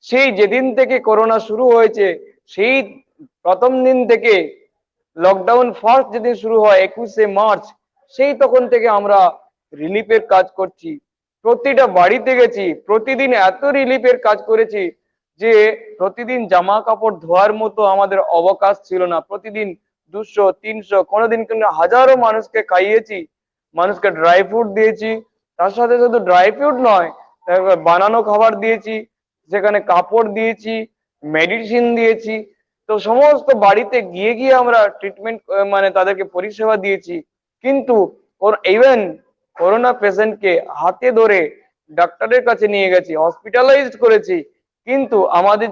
সেই যেদিন থেকে করোনা শুরু হয়েছে, সেই প্রথম দিন থেকে লকডাউন ফার্স্ট যেদিন শুরু হয় 21শে মার্চ, সেই তখন থেকে আমরা রিলিফের কাজ করছি। প্রতিটা বাড়িতে গেছি, প্রতিদিন এত রিলিফের কাজ করেছি যে প্রতিদিন জামা কাপড় ধোয়ার মতো আমাদের অবকাশ ছিল না। প্রতিদিন 200 300 কোনোদিন কিন্তু হাজারো মানুষকে খাইয়েছি, মানুষকে ড্রাই ফ্রুট দিয়েছি। তার সাথে শুধু ড্রাই ফ্রুট নয়, বানানো খাবার দিয়েছি, সেখানে কাপড় দিয়েছি, মেডিসিন দিয়েছি। তো সমস্ত বাড়িতে গিয়ে গিয়ে আমরা ট্রিটমেন্ট মানে তাদেরকে পরিষেবা দিয়েছি। কিন্তু ইভেন করোনা পেশেন্টকে হাতে ধরে ডাক্তারের কাছে নিয়ে গেছি, হসপিটালাইজড করেছি। কিন্তু আমাদের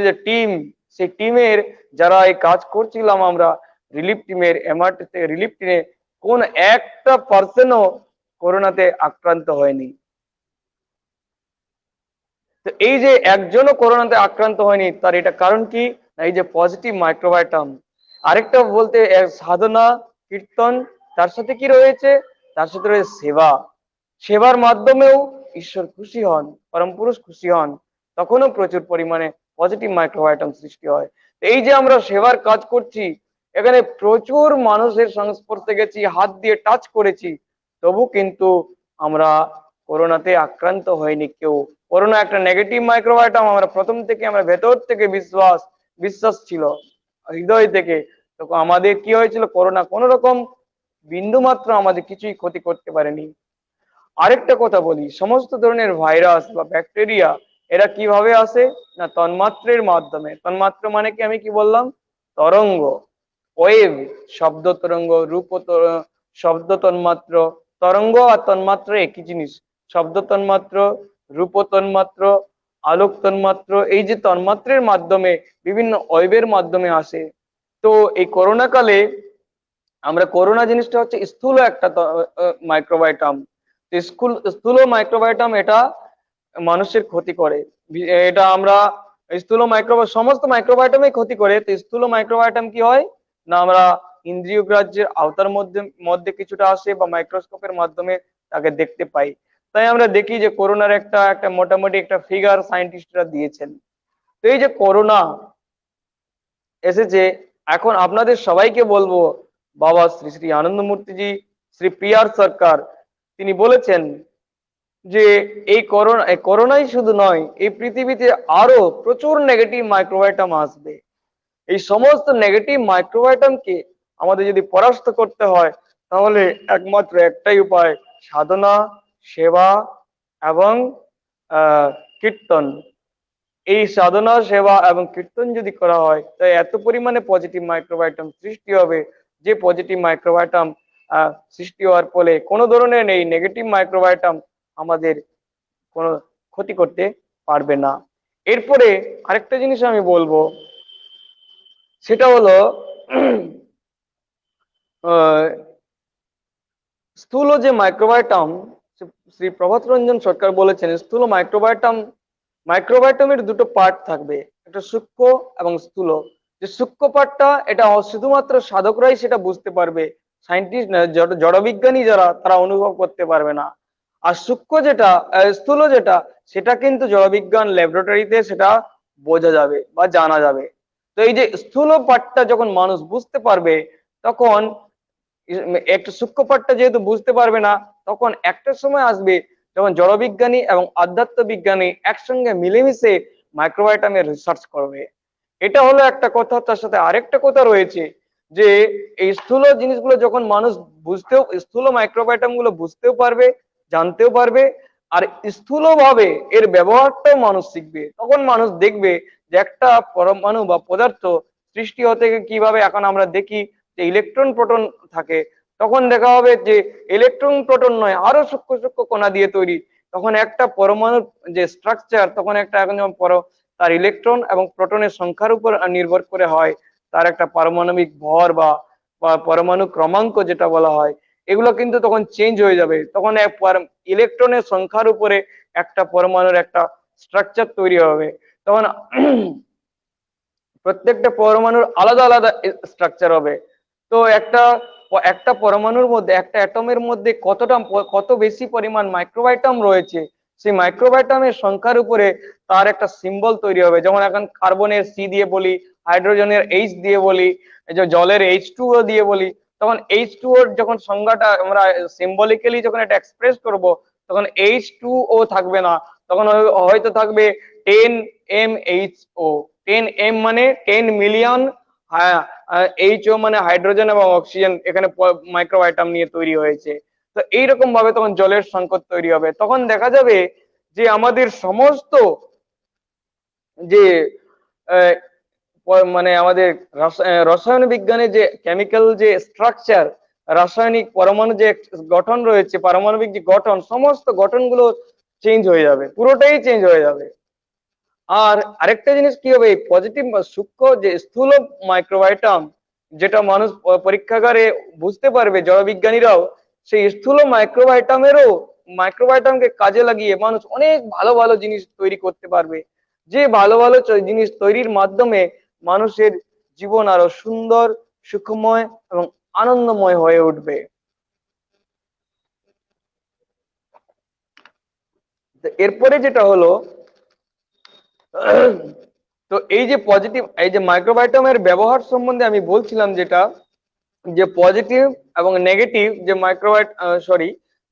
যে টিম, সেই টিমের যারা এই কাজ করছিলাম আমরা, রিলিফ টিমের এমআরটি রিলিফ টিমে কোন একটা পার্সনও করোনাতে আক্রান্ত হয়নি। তো এই যে একজনও করোনাতে আক্রান্ত হয়নি, তার এটা কারণ কি না, এই যে পজিটিভ মাইক্রোবায়োটাম। আরেকটা বলতে সাধনা কীর্তন, তার সাথে কি রয়েছে, তার সাথে রয়েছে সেবা। সেবার মাধ্যমেও ঈশ্বর খুশি হন, পরম পুরুষ খুশি হন, তখনও প্রচুর পরিমাণে পজিটিভ মাইক্রোবায়োটাম সৃষ্টি হয়। তো এই যে আমরা সেবার কাজ করছি, এখানে প্রচুর মানুষের সংস্পর্শে গেছি, হাত দিয়ে টাচ করেছি, তবু কিন্তু আমরা করোনাতে আক্রান্ত হয়নি কেউ। করোনা একটা নেগেটিভ মাইক্রোবায়োটাম, আমরা প্রথম থেকে আমরা ভেতর থেকে বিশ্বাস ছিল হৃদয় থেকে। তো আমাদের কি হয়েছিল, করোনা কোন রকম বিন্দু মাত্র আমাদের কিছুই ক্ষতি করতে পারেনি। আরেকটা কথা বলি, সমস্ত ধরনের ভাইরাস বা ব্যাকটেরিয়া এরা কিভাবে আসে না, তন্মাত্রের মাধ্যমে। তন্মাত্র মানে কি, আমি কি বললাম, তরঙ্গ, ওয়েভ, শব্দ তরঙ্গ, শব্দ তন্মাত্র। তরঙ্গ আর তন্মাত্র একই জিনিস। শব্দ তন্মাত্র, রূপ তন্মাত্র, আলোক তন্মাত্র, এই যে তন্মাত্রের মাধ্যমে বিভিন্ন ওয়েভের মাধ্যমে আসে। তো এই করোনা কালে আমরা, করোনা জিনিসটা হচ্ছে স্থূল একটা মাইক্রোবায়োটাম। স্থূল মাইক্রোবায়োটাম, এটা মানুষের ক্ষতি করে। এটা আমরা সমস্ত মাইক্রোবায়োটামই ক্ষতি করে। তো স্থূল মাইক্রোবায়োটাম কি হয় না, আমরা ইন্দ্রিয় গ্রাহ্যের আওতার মধ্যে মধ্যে কিছুটা আসে বা মাইক্রোস্কোপের মাধ্যমে তাকে দেখতে পাই। তাই আমরা দেখি যে করোনার একটা মোটামুটি একটা ফিগার সায়েন্টিস্টরা দিয়েছেন। তো এই যে করোনা এসেছে, এখন আপনাদের সবাইকে বলবো, বাবা শ্রী শ্রী আনন্দমূর্তিজি, শ্রী পিয়ার সরকার, তিনি বলেছেন যে করোনাই শুধু নয়, এই পৃথিবীতে আরো প্রচুর নেগেটিভ মাইক্রোবায়োটাম আসবে। এই সমস্ত নেগেটিভ মাইক্রোবায়োটামকে আমাদের যদি পরাস্ত করতে হয়, তাহলে একমাত্র একটাই উপায়, সাধনা, সেবা এবং কীর্তন। এই সাধনা, সেবা এবং কীর্তন যদি করা হয়, তাই এত পরিমাণে পজিটিভ মাইক্রোবায়োটাম সৃষ্টি হবে, যে পজিটিভ মাইক্রোবায়োটাম সৃষ্টি হওয়ার ফলে কোনো ধরনের এই নেগেটিভ মাইক্রোবায়োটাম আমাদের কোনো ক্ষতি করতে পারবে না। এরপরে আরেকটা জিনিস আমি বলবো, সেটা হলো স্থূল যে মাইক্রোবায়োটাম, শ্রী প্রভাত রঞ্জন সরকার বলেছেন স্থূল মাইক্রোবায়োটামের দুটো পার্ট থাকবে, একটা সূক্ষ্ম এবং স্থূল। যে সূক্ষ্ম পার্টটা এটা শুধুমাত্র সাধকরাই সেটা বুঝতে পারবে, সায়েন্টিস্ট জড়বিজ্ঞানী যারা তারা অনুভব করতে পারবে না। আর সূক্ষ্ম যেটা স্থূল যেটা, সেটা কিন্তু জড়বিজ্ঞান ল্যাবরেটরিতে সেটা বোঝা যাবে বা জানা যাবে। তো এই যে স্থূল পার্টটা যখন মানুষ বুঝতে পারবে, তখন একটা সূক্ষ্ম পার্টটা যেহেতু বুঝতে পারবে না, তখন একটা সময় আসবে যখন জড়বিজ্ঞানী এবং আধ্যাত্ম বিজ্ঞানী একসঙ্গে মিলেমিশে মাইক্রোবায়োটামের রিসার্চ করবে। এটা হলো একটা কথা। তার সাথে আরেকটা কথা রয়েছে যে এই স্থূল জিনিসগুলো যখন মানুষ স্থূল মাইক্রোবায়োটাম গুলো বুঝতেও পারবে, জানতেও পারবে, আর স্থূল ভাবে এর ব্যবহারটাও মানুষ শিখবে, তখন মানুষ দেখবে যে একটা পরমাণু বা পদার্থ সৃষ্টি হতে কিভাবে এখন আমরা দেখি যে ইলেকট্রন প্রোটন থাকে, তখন দেখা হবে যে ইলেকট্রন প্রোটন নয়, আরো সূক্ষ্ম সূক্ষ্ম কণা দিয়ে তৈরি। তখন একটা পরমাণুর যে স্ট্রাকচার, তখন একটা এখন যেমন তার ইলেকট্রন এবং প্রোটনের সংখ্যার উপর নির্ভর করে হয় তার একটা পারমাণবিক ভর বা পরমাণু ক্রমাঙ্ক যেটা বলা হয়, এগুলো কিন্তু তখন চেঞ্জ হয়ে যাবে। তখন ইলেকট্রনের সংখ্যার উপরে একটা পরমাণুর একটা স্ট্রাকচার তৈরি হবে। তখন প্রত্যেকটা পরমাণুর আলাদা আলাদা স্ট্রাকচার হবে। তো একটা পরমাণুর মধ্যে, একটা অ্যাটমের মধ্যে কত বেশি পরিমাণ মাইক্রোবায়োটাম রয়েছে, সেই মাইক্রোবায়োটামের সংখ্যার উপরে তার একটা সিম্বল তৈরি হবে। যেমন এখন কার্বনের সি দিয়ে বলি, হাইড্রোজেনের এইচ দিয়ে বলি, এই যে জলের H2O দিয়ে বলি, তখন H2O যখন সংজ্ঞাটা আমরা সিম্বলিক্যালি যখন এটা এক্সপ্রেস করব, তখন H2O থাকবে না, তখন হয়তো থাকবে 10MHO। 10M মানে 10 মিলিয়ন, HO মানে হাইড্রোজেন এবং অক্সিজেন এখানে মাইক্রোবায়োটাম নিয়ে তৈরি হয়েছে। তো এইরকম ভাবে তখন জলের সংকট তৈরি হবে। তখন দেখা যাবে যে আমাদের সমস্ত যে মানে আমাদের রসায়ন বিজ্ঞানের যে কেমিক্যাল যে স্ট্রাকচার, রাসায়নিক পরমাণু যে গঠন রয়েছে, পারমাণবিক যে গঠন, সমস্ত গঠনগুলো চেঞ্জ হয়ে যাবে, পুরোটাই চেঞ্জ হয়ে যাবে। আর আরেকটা জিনিস কি হবে, পজিটিভ বা সূক্ষ্ম যে স্থূল মাইক্রোবায়োটাম যেটা মানুষ পরীক্ষাগারে বুঝতে পারবে, জড়বিজ্ঞানীরাও সেই স্থূল মাইক্রোবায়োটামকে কাজে লাগিয়ে মানুষ অনেক ভালো ভালো জিনিস তৈরি করতে পারবে। যে ভালো ভালো জিনিস তৈরির মাধ্যমে মানুষের জীবন আরো সুন্দর, সুখময় এবং আনন্দময় হয়ে উঠবে। এরপরে যেটা হলো, তো এই যে পজিটিভ, এই যে মাইক্রোবায়োটামের ব্যবহার সম্বন্ধে আমি বলছিলাম, যেটা যে পজিটিভ এবং নেগেটিভ যে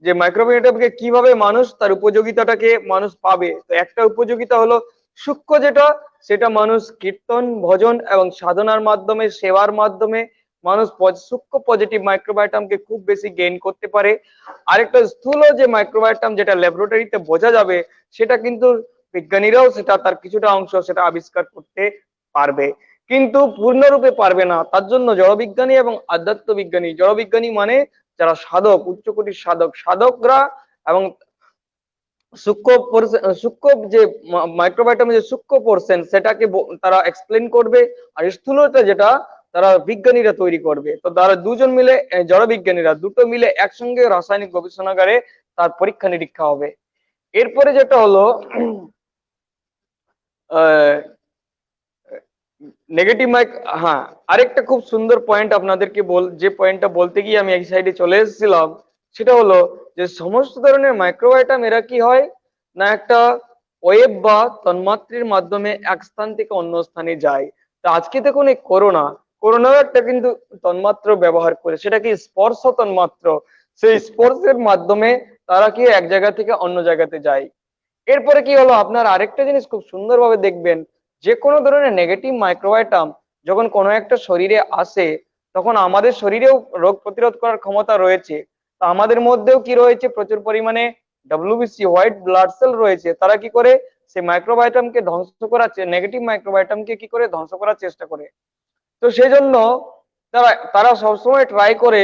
যে মাইক্রোবায়োটামকে কিভাবে মানুষ তার উপযোগিতাটাকে মানুষ পাবে। তো একটা উপযোগিতা হলো সূক্ষ্ম যেটা, সেটা মানুষ কীর্তন, ভজন এবং সাধনার মাধ্যমে, সেবার মাধ্যমে মানুষ সূক্ষ্ম পজিটিভ মাইক্রোবায়োটামকে খুব বেশি গেইন করতে পারে। আরেকটা স্থূল যে মাইক্রোবায়োটাম যেটা ল্যাবরেটরিতে বোঝা যাবে, সেটা কিন্তু বিজ্ঞানীরাও সেটা তার কিছুটা অংশ সেটা আবিষ্কার করতে পারবে, কিন্তু পূর্ণরূপে পারবে না। তার জন্য জড়বিজ্ঞানী এবং আধ্যাত্ম বিজ্ঞানী, জড়বিজ্ঞানী মানে যারা সাধক, উচ্চকোটির সাধকরা এবং সূক্ষ্ম যে মাইক্রোবায়োটামের যে সূক্ষ্ম পোর্শন, সেটাকে তারা এক্সপ্লেন করবে। আর স্থূলতা যেটা তারা বিজ্ঞানীরা তৈরি করবে। তো তারা দুজন মিলে, জড়বিজ্ঞানীরা দুটো মিলে একসঙ্গে রাসায়নিক গবেষণাগারে তার পরীক্ষা নিরীক্ষা হবে। এরপরে যেটা হলো নেগেটিভ হ্যাঁ, আরেকটা খুব সুন্দর পয়েন্ট আপনাদেরকে যে পয়েন্টটা বলতে গিয়ে আমি এক সাইডে চলে এসেছিলাম, সেটা হলো যে সমস্ত ধরনের মাইক্রোবায়োটাম এরা কি হয় না, একটা ওয়েব বা তন্মাত্রের মাধ্যমে এক স্থান থেকে অন্য স্থানে যায়। তো আজকে দেখুন এই করোনাও একটা কিন্তু তন্মাত্র ব্যবহার করে, সেটা কি স্পর্শ তন্মাত্র। সেই স্পর্শের মাধ্যমে তারা কি এক জায়গা থেকে অন্য জায়গাতে যায়। এরপরে কি হলো, আপনার আরেকটা জিনিস খুব সুন্দরভাবে দেখবেন, যে কোনো ধরনের নেগেটিভ মাইক্রোবায়োটাম যখন কোনো একটা শরীরে আসে, তখন আমাদের শরীরেও রোগ প্রতিরোধ করার ক্ষমতা রয়েছে। তো আমাদের মধ্যেও কি রয়েছে, প্রচুর পরিমাণে WBC হোয়াইট ব্লাড সেল রয়েছে। তারা কি করে, সেই মাইক্রোবায়োটামকে ধ্বংস করার, নেগেটিভ মাইক্রোবায়োটামকে কি করে ধ্বংস করার চেষ্টা করে। তো সেই জন্য তারা তারা সবসময় ট্রাই করে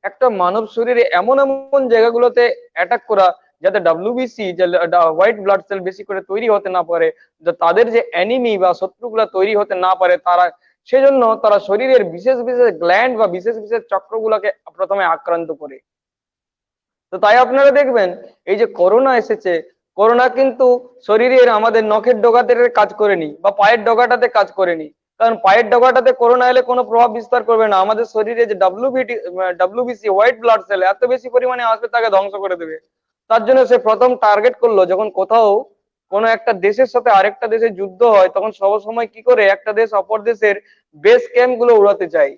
একটা মানব শরীরে এমন এমন জায়গাগুলোতে অ্যাটাক করা, যাতে ডাব্লিউবিসি, যে হোয়াইট ব্লাড সেল বেশি করে তৈরি হতে না পারে, যে তাদের যে অ্যানিমি বা শত্রুগুলা তৈরি হতে না পারে তারা, সেজন্য তারা শরীরের বিশেষ বিশেষ গ্ল্যান্ড বা বিশেষ বিশেষ চক্রগুলোকে প্রথমে আক্রান্ত করে। তো তাই আপনারা দেখবেন এই যে করোনা এসেছে, করোনা কিন্তু শরীরের আমাদের নখের ডগাতে কাজ করেনি বা পায়ের ডগাটাতে কাজ করেনি। কারণ পায়ের ডগাটাতে করোনা এলে কোনো প্রভাব বিস্তার করবে না, আমাদের শরীরে যে ডাব্লিউবিসি হোয়াইট ব্লাড সেল এত বেশি পরিমাণে আসবে তাকে ধ্বংস করে দেবে। তার জন্য সে প্রথম টার্গেট করলো, যখন কোথাও কোনো একটা দেশের সাথে আরেকটা দেশের যুদ্ধ হয়, তখন সবসময় কি করে একটা দেশ অপর দেশের বেস ক্যাম্প গুলো উড়াতে চায়।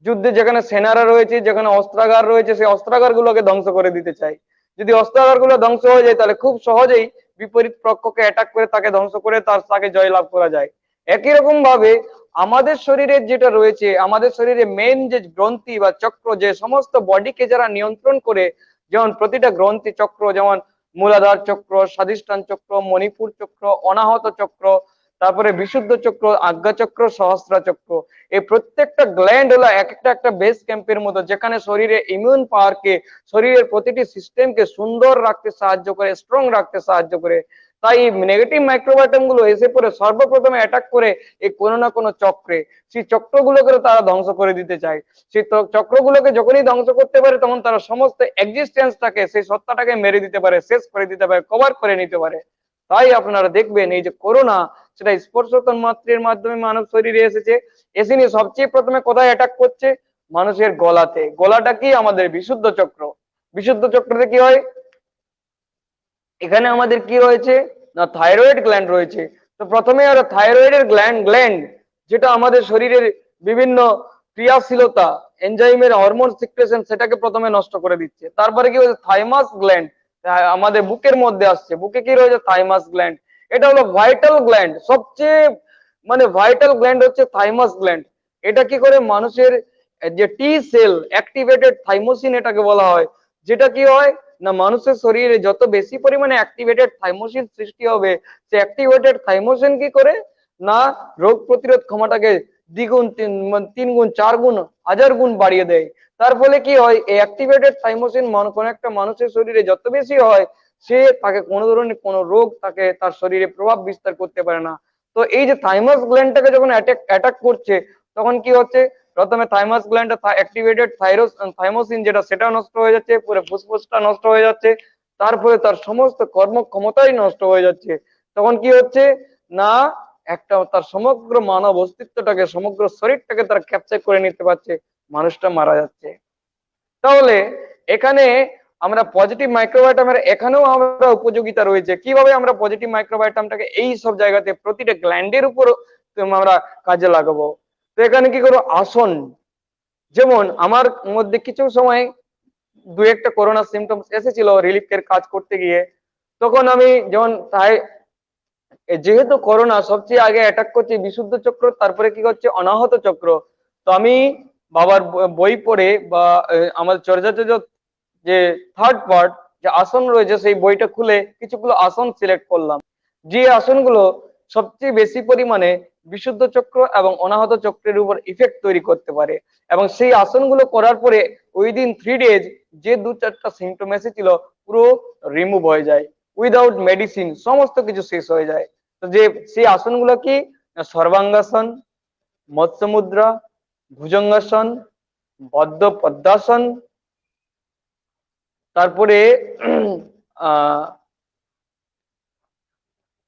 যুদ্ধে যেখানে সেনারা রয়েছে, যেখানে অস্ত্রাগার রয়েছে, সেই অস্ত্রাগার গুলোকে ধ্বংস করে দিতে চাই। যদি অস্ত্রাগার গুলো ধ্বংস হয়ে যায় তাহলে খুব সহজেই বিপরীত পক্ষকে অ্যাটাক করে তাকে ধ্বংস করে তাকে জয়লাভ করা যায়। একই রকম ভাবে আমাদের শরীরের যেটা রয়েছে, আমাদের শরীরে মেন যে গ্রন্থি বা চক্র, যে সমস্ত বডিকে যারা নিয়ন্ত্রণ করে, যেমন প্রতিটা গ্রন্থি চক্র, যেমন মূলাধার চক্র, স্বাধিষ্ঠান চক্র, মণিপুর চক্র, অনাহত চক্র, তারপরে বিশুদ্ধ চক্র, আজ্ঞা চক্র, সহস্রা চক্র, এই প্রত্যেকটা গ্ল্যান্ড হলো এক একটা একটা বেস ক্যাম্পের মতো, যেখানে শরীরে ইমিউন পাওয়ারকে, শরীরের প্রতিটি সিস্টেমকে সুন্দর রাখতে সাহায্য করে, স্ট্রং রাখতে সাহায্য করে। তাই নেগেটিভ মাইক্রোবায়োটাম গুলো এসে পড়ে সর্বপ্রথমে অ্যাটাক করে এই কোনো না কোনো চক্রে, সেই চক্রগুলোকে তারা ধ্বংস করে দিতে চায়। সেই চক্রগুলোকে যখনই ধ্বংস করতে পারে তখন তারা সমস্ত এক্সিস্টেন্সটাকে, সেই সত্তাটাকে মেরে দিতে পারে, শেষ করে দিতে পারে, কভার করে নিতে পারে। তাই আপনারা দেখবেন এই যে করোনা, সেটা স্পর্শতন মাত্রের মাধ্যমে মানব শরীরে এসেছে, এসে নিয়ে সবচেয়ে প্রথমে কোথায় অ্যাটাক করছে? মানুষের গলাতে। গলাটা কি? আমাদের বিশুদ্ধ চক্র। বিশুদ্ধ চক্রতে কি হয়? এখানে আমাদের কি রয়েছে না, থাইরয়েড গ্ল্যান্ড রয়েছে। তো প্রথমে আর থাইরয়েডের গ্ল্যান্ড যেটা আমাদের শরীরের বিভিন্ন ক্রিয়াশীলতা, এনজাইমের হরমোন সিক্রেশন, সেটাকে প্রথমে নষ্ট করে দিচ্ছে। তারপরে কি হচ্ছে? থাইমাস গ্ল্যান্ড আমাদের বুকের মধ্যে আসছে। বুকে কি রয়েছে? Thymus gland. এটা হলো ভাইটাল গ্ল্যান্ড, সবচেয়ে ভাইটাল গ্ল্যান্ড হচ্ছে থাইমাস গ্ল্যান্ড। এটা কি করে? মানুষের যে টি সেল অ্যাক্টিভেটেড থাইমোসিন এটাকে বলা হয়, যেটা কি হয় না, মানুষের শরীরে যত বেশি পরিমাণে অ্যাক্টিভেটেড থাইমোসিন সৃষ্টি হবে, সে অ্যাক্টিভেটেড থাইমোসিন কি করে না, রোগ প্রতিরোধ ক্ষমতাকে দ্বিগুণ, তিন গুণ, 4 গুণ, 1000 গুণ বাড়িয়ে দেয়। তার ফলে কি হয়? এই অ্যাক্টিভেটেড থাইমোসিন কোন একটা মানুষের শরীরে যত বেশি হয়, সে তাকে কোনো ধরনের কোনো রোগ তাকে তার শরীরে প্রভাব বিস্তার করতে পারে না। তো এই যে থাইমাস গ্ল্যান্ডটাকে যখন অ্যাটাক করছে, তখন কি হচ্ছে? প্রথমে থাইমাস গ্ল্যান্ড অ্যাক্টিভেটেড থাইমোসিন যেটা, সেটা নষ্ট হয়ে যাচ্ছে, পুরো ফুসফুসটা নষ্ট হয়ে যাচ্ছে, তারপরে তার সমস্ত কর্মক্ষমতাই নষ্ট হয়ে যাচ্ছে। তখন কি হচ্ছে না, একটা তার সমগ্র মানব অস্তিত্বটাকে, সমগ্র শরীরটাকে তার ক্যাপচার করে নিতে পারছে, মানুষটা মারা যাচ্ছে। তাহলে এখানে আমরা পজিটিভ মাইক্রোবায়োটামের এখানেও আমরা উপযোগিতা রয়েছে। কিভাবে আমরা পজিটিভ মাইক্রোবায়োটামটাকে এই সব জায়গাতে প্রতিটা গ্ল্যান্ডের উপর আমরা কাজে লাগাবো? তো এখানে কি করবো? আসন। যেমন আমার মধ্যে কিছু সময় দু একটা করোনা সিমটমস এসেছিল রিলিফের কাজ করতে গিয়ে, তখন আমি যেমন তাই, যেহেতু করোনা সবচেয়ে আগে অ্যাটাক করছে বিশুদ্ধ চক্র, তারপরে কি করছে? অনাহত চক্র। তো আমি বাবার বই পড়ে বা আমাদের চর্যাচর্য যে থার্ড পার্ট যে আসন রয়েছে, সেই বইটা খুলে কিছুগুলো আসন সিলেক্ট করলাম, যে আসনগুলো সবচেয়ে বেশি পরিমাণে বিশুদ্ধ চক্র এবং অনাহত চক্রের উপর ইফেক্ট তৈরি করতে পারে। এবং সেই আসনগুলো করার পরে উইদিন 3 ডেজ যে 2-4টা সিমটম এসেছিল পুরো রিমুভ হয়ে যায়, উইদাউট মেডিসিন সমস্ত কিছু শেষ হয়ে যায়। তো যে সেই আসনগুলো কি? সর্বাঙ্গাসন, মৎস্য মুদ্রা, ভুজঙ্গাসন, বদ্ধ পদ্মাসন, তারপরে আহ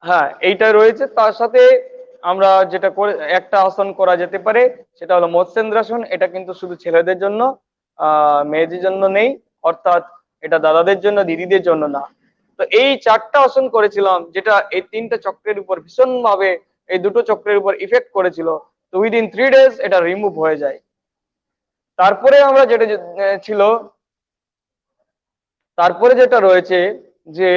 হ্যাঁ এইটা রয়েছে। তার সাথে আমরা যেটা করে একটা আসন করা যেতে পারে, সেটা হলো মৎস্যেন্দ্রাসন। এটা কিন্তু শুধু ছেলেদের জন্য, মেয়েদের জন্য নেই, অর্থাৎ এটা দাদাদের জন্য, দিদিদের জন্য না। তো এই 4টা আসন করেছিলাম, যেটা এই 3টে চক্রের উপর ভীষণ ভাবে, এই দুটো চক্রের উপর ইফেক্ট করেছিল। তো উইদিন 3 ডেজ এটা রিমুভ হয়ে যায়। তারপরে আমরা যেটা ছিল, তারপরে যেটা রয়েছে যে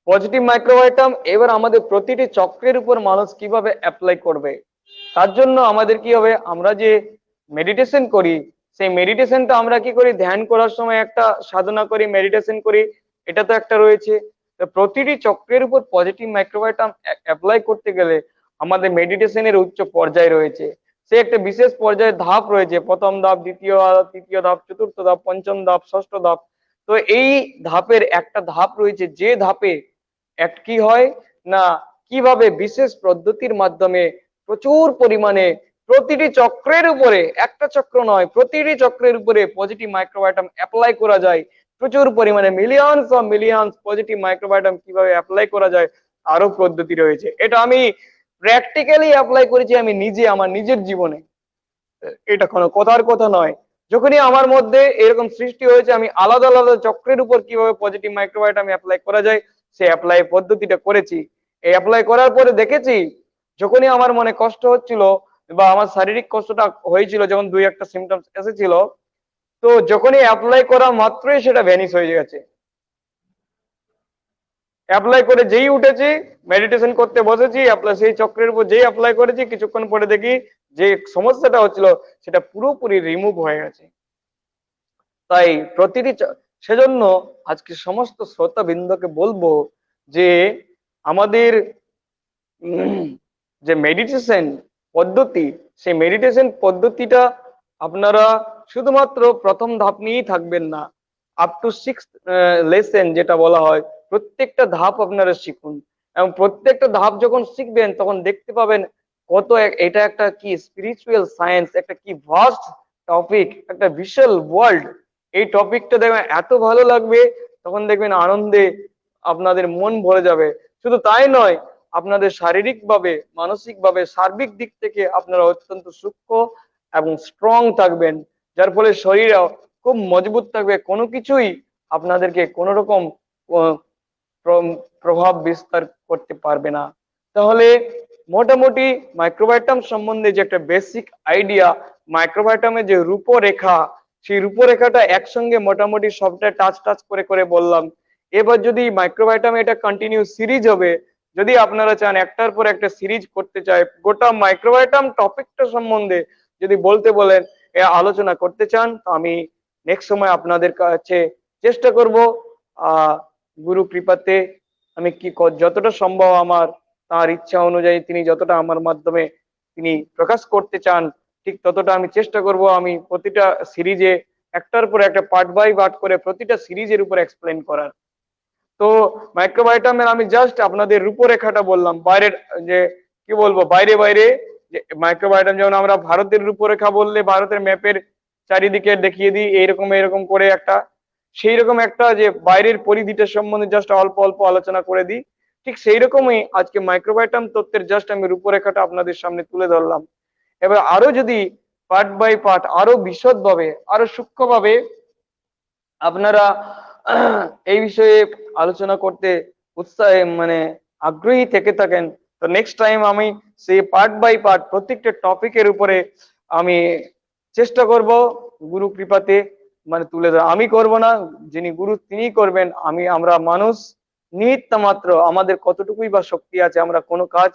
পজিটিভ মাইক্রোবায়োটাম এবার আমাদের প্রতিটি চক্রের উপর মানুষ কিভাবে অ্যাপ্লাই করবে, তার জন্য আমাদের কি হবে? আমরা যে মেডিটেশন করি, সেই মেডিটেশনটা আমরা কি করি? ধ্যান করার সময় একটা সাধনা করি, মেডিটেশন করি, এটা তো একটা রয়েছে। তো প্রতিটি চক্রের উপর পজিটিভ মাইক্রোবায়োটাম অ্যাপ্লাই করতে গেলে আমাদের মেডিটেশনের উচ্চ পর্যায়ে রয়েছে। সে একটা বিশেষ পর্যায়ে ধাপ রয়েছে, প্রথম ধাপ, দ্বিতীয় তৃতীয় ধাপ, চতুর্থ ধাপ, পঞ্চম ধাপ, ষষ্ঠ ধাপ। তো এই ধাপের একটা ধাপ রয়েছে, যে ধাপে কি হয় না, কিভাবে বিশেষ পদ্ধতির মাধ্যমে প্রচুর পরিমাণে প্রতিটি চক্রের উপরে, একটা চক্র নয়, প্রতিটি চক্রের উপরে পজিটিভ মাইক্রোবায়োটাম অ্যাপ্লাই করা যায়। প্রচুর পরিমাণে মিলিয়নস অফ মিলিয়নস পজিটিভ মাইক্রোবায়োটাম কিভাবে অ্যাপ্লাই করা যায় আরো পদ্ধতি রয়েছে। এটা আমি প্র্যাকটিক্যালি অ্যাপ্লাই করেছি আমি নিজে, আমার নিজের জীবনে। এটা কোনো কথার কথা নয়। যখনই আমার মধ্যে এরকম সৃষ্টি হয়েছে, আমি আলাদা আলাদা চক্রের উপর কিভাবে পজিটিভ মাইক্রোবায়োটাম অ্যাপ্লাই করা যায় সে অ্যাপ্লাই পদ্ধতিটা করেছি। এই অ্যাপ্লাই করার পরে দেখেছি, যখনই আমার মনে কষ্ট হচ্ছিল বা আমার শারীরিক কষ্টটা হয়েছিল, যখন দুই একটা সিমটমস এসেছিল, তো যখনই অ্যাপ্লাই করা মাত্রই সেটা ভ্যানিশ হয়ে গেছে। অ্যাপ্লাই করে যেই উঠেছি, মেডিটেশন করতে বসেছি, সেই চক্রের উপর যেই অ্যাপ্লাই করেছি, কিছুক্ষণ পরে দেখি যে সমস্যাটা হচ্ছিল সেটা পুরোপুরি রিমুভ হয়ে গেছে। তাই সেজন্য আজকে সমস্ত শ্রোতাবৃন্দকে বলবো যে আমাদের যে মেডিটেশন পদ্ধতি, সেই মেডিটেশন পদ্ধতিটা আপনারা শুধুমাত্র প্রথম ধাপ নিয়েই থাকবেন না, আপ টু 6th লেসেন যেটা বলা হয়, প্রত্যেকটা ধাপ আপনারা শিখুন। এবং প্রত্যেকটা ধাপ যখন শিখবেন তখন দেখতে পাবেন এটা একটা কি স্পিরিচুয়াল সায়েন্স, একটা কি ভাস্ট টপিক, একটা বিশাল ওয়ার্ল্ড। এই টপিকটা দেখবেন এত ভালো লাগবে, তখন দেখবেন আনন্দে আপনাদের মন ভরে যাবে। শুধু তাই নয়, আপনাদের শারীরিক ভাবে, মানসিক ভাবে, সার্বিক দিক থেকে আপনারা অত্যন্ত সূক্ষ্ম এবং স্ট্রং থাকবেন, যার ফলে শরীর খুব মজবুত থাকবে, কোনো কিছুই আপনাদেরকে কোনো রকম প্রভাব বিস্তার করতে পারবে না। তাহলে মোটামুটি মাইক্রোবায়োটাম সম্বন্ধে যে একটা বেসিক আইডিয়া, মাইক্রোবায়োটামের যে রূপরেখা, সেই রূপরেখাটা একসঙ্গে মোটামুটি সবটা টাচ করে করে বললাম। এবার যদি মাইক্রোবায়োটাম এটা কন্টিনিউ সিরিজ হবে, যদি আপনারা চান একটার পর একটা সিরিজ করতে চায়, গোটা মাইক্রোবায়োটাম টপিকটা সম্বন্ধে যদি বলতে বলেন, আলোচনা করতে চান, তো আমি নেক্সট সময় আপনাদের কাছে চেষ্টা করব। গুরু কৃপাতে আমি যতটা সম্ভব আমার তার ইচ্ছা অনুযায়ী তিনি যতটা আমার মাধ্যমে তিনি প্রকাশ করতে চান, ঠিক ততটা আমি চেষ্টা করব। আমি প্রতিটা সিরিজে একটার পর একটা পার্ট বাই পার্ট করে প্রতিটা সিরিজের উপর এক্সপ্লেন করার। তো মাইক্রোবায়োটামের আমি জাস্ট আপনাদের রূপরেখাটা বললাম, বাইরের যে কি বলবো, বাইরে বাইরে যে মাইক্রোবায়োটাম, যেমন আমরা ভারতের রূপরেখা বললে ভারতের ম্যাপের চারিদিকে দেখিয়ে দিই এরকম এরকম করে একটা, সেই রকম একটা যে বাইরের পরিধিটা সম্বন্ধে জাস্ট অল্প অল্প আলোচনা করে দিই, ঠিক সেই রকমই আজকে মাইক্রোবায়োটাম তত্ত্বের জাস্ট আমি রূপরেখাটা আপনাদের সামনে তুলে ধরলাম। এবার আরো যদি পার্ট বাই পার্ট আরো বিশদভাবে, আরো সূক্ষ্মভাবে আপনারা এই বিষয়ে আলোচনা করতে আগ্রহী থেকে থাকেন, তো নেক্সট টাইম আমি সেই পার্ট বাই পার্ট প্রত্যেকটা টপিকের উপরে আমি চেষ্টা করব গুরু কৃপাতে তুলে ধরা। আমি করব না, যিনি গুরু তিনিই করবেন। আমরা মানুষ নিমিত্ত মাত্র, আমাদের কতটুকুই বা শক্তি আছে, আমরা কোনো কাজ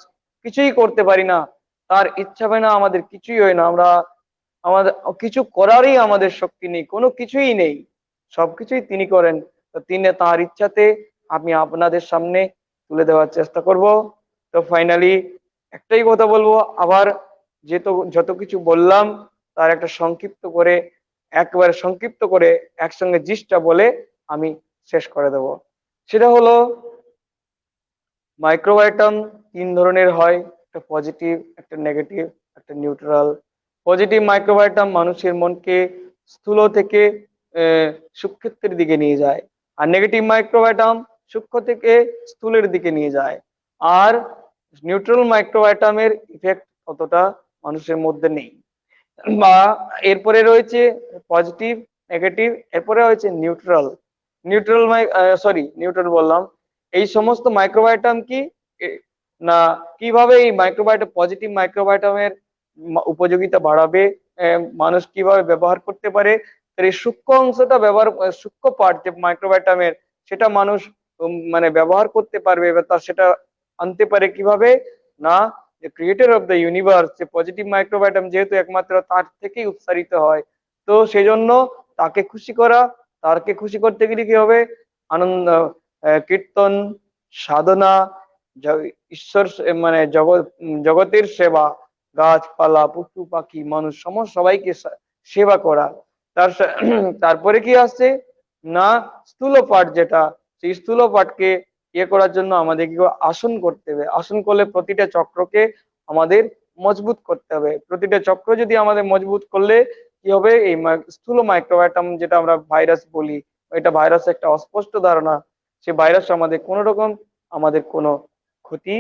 কিছুই করতে পারি না, তার ইচ্ছা হয় না আমাদের কিছুই হয় না, আমাদের কিছু করারই আমাদের শক্তি নেই, কোনো কিছুই নেই, সবকিছুই তিনি করেন। তো তিনি তার ইচ্ছাতে আমি আপনাদের সামনে তুলে দেওয়ার চেষ্টা করব। তো ফাইনালি একটাই কথা বলবো, আবার যত কিছু বললাম তার একটা একেবারে সংক্ষিপ্ত করে একসঙ্গে জিস্টটা বলে আমি শেষ করে দেব। সেটা হলো, মাইক্রোবায়োটাম 3 ধরনের হয়, একটা পজিটিভ, একটা নেগেটিভ, একটা নিউট্রাল। পজিটিভ মাইক্রোবায়োটাম মানুষের মনকে স্থূল থেকে সূক্ষ্মের দিকে নিয়ে যায়, আর নেগেটিভ মাইক্রোবায়োটাম সূক্ষ্ম থেকে স্থূলের দিকে নিয়ে যায়। আর নিউট্রাল মাইক্রোবায়োটামের ইফেক্ট অতটা মানুষের মধ্যে নেই। বা এরপরে রয়েছে পজিটিভ, নেগেটিভ, এরপরে রয়েছে নিউট্রাল। নিউট্রাল বললাম। এই সমস্ত মাইক্রোবায়োটাম না কিভাবে এই পজিটিভ মাইক্রোবায়োটামের উপযোগিতা বাড়াবে, মানুষ কিভাবে ব্যবহার করতে পারে, এই সূক্ষ্ম অংশটা সূক্ষ্ম পার্ট যে মাইক্রোবায়োটামের, সেটা মানুষ ব্যবহার করতে পারবে, বা সেটা আনতে পারে কিভাবে না, যে ক্রিয়েটর অফ দ্য ইউনিভার্স, যে পজিটিভ মাইক্রোবায়োটাম যেহেতু একমাত্র তার থেকেই উৎসারিত হয়, তো সেই জন্য তাকে খুশি করতে গেলে কি হবে, আনন্দ, কীর্তন, সাধনা, ঈশ্বর, জগতের সেবা, গাছপালা, পশু পাখি, মানুষ, সবাইকে সেবা করা। তারপরে কি আসছে না, স্থূল পাঠ, যেটা সেই স্থূল পাঠকে ইয়ে করার জন্য আমাদেরকে আসন করতে হবে। আসন করলে প্রতিটা চক্রকে আমাদের মজবুত করতে হবে। প্রতিটা চক্র যদি আমাদের মজবুত করলে কি হবে, এই স্থূল মাইক্রোবায়োটাম যেটা আমরা ভাইরাস বলি, এটা ভাইরাস একটা অস্পষ্ট ধারণা, সে ভাইরাস আমাদের কোনো রকম আমাদের কোনো ক্ষতি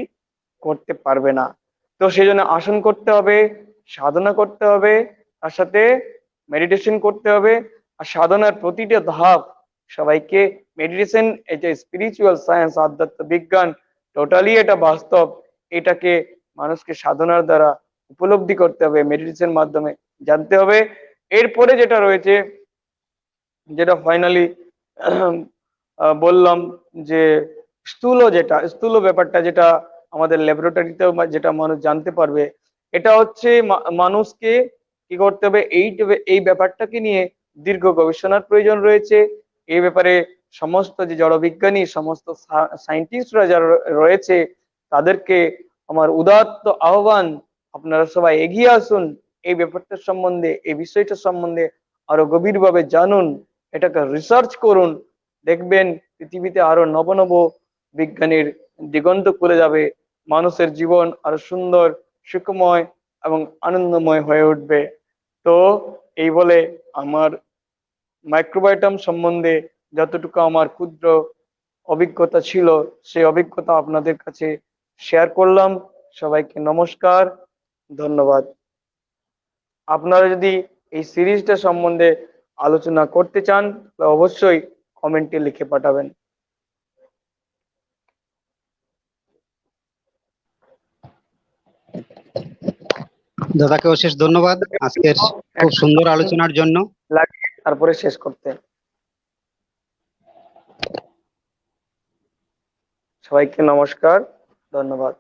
করতে পারবে না। তো সেই জন্য আসন করতে হবে, সাধনা করতে হবে, তার সাথে মেডিটেশন করতে হবে। আর সাধনার প্রতিটা ধাপ সবাইকে, মেডিটেশন এটা স্পিরিচুয়াল সায়েন্স, আধ্যাত্ম বিজ্ঞান, টোটালি এটা বাস্তব। এটাকে মানুষকে সাধনার দ্বারা উপলব্ধি করতে হবে, মেডিটেশন মাধ্যমে জানতে হবে। এরপরে যেটা রয়েছে, যেটা ফাইনালি বললাম, যে স্থূল ব্যাপারটা, যেটা আমাদের ল্যাবরেটরিতেও যেটা মানুষ জানতে পারবে, এটা হচ্ছে মানুষকে কি করতে হবে, এই ব্যাপারটাকে নিয়ে দীর্ঘ গবেষণার প্রয়োজন রয়েছে। এই ব্যাপারে সমস্ত যে জড়বিজ্ঞানী, সমস্ত সায়েন্টিস্টরা যারা রয়েছে, তাদেরকে আমার উদাত্ত আহ্বান, আপনারা সবাই এগিয়ে আসুন, এই ব্যাপারটার সম্বন্ধে, এই বিষয়টার সম্বন্ধে আরো গভীরভাবে জানুন, এটাকে রিসার্চ করুন। দেখবেন পৃথিবীতে আরো নব নব বিজ্ঞানীর দিগন্ত খুলে যাবে, মানুষের জীবন আরো সুন্দর, সুখময় এবং আনন্দময় হয়ে উঠবে। তো এই বলে আমার মাইক্রোবায়োটাম সম্বন্ধে যতটুকু আমার ক্ষুদ্র অভিজ্ঞতা ছিল, সেই অভিজ্ঞতা আপনাদের কাছে শেয়ার করলাম। সবাইকে নমস্কার, ধন্যবাদ। আপনারা যদি এই সিরিজটা সম্বন্ধে আলোচনা করতে চান, তাহলে অবশ্যই কমেন্টে লিখে পাঠাবেন। দাদাকে অশেষ ধন্যবাদ আজকের খুব সুন্দর আলোচনার জন্য। লাগিয়ে তারপরে শেষ করতে। সবাইকে নমস্কার, ধন্যবাদ।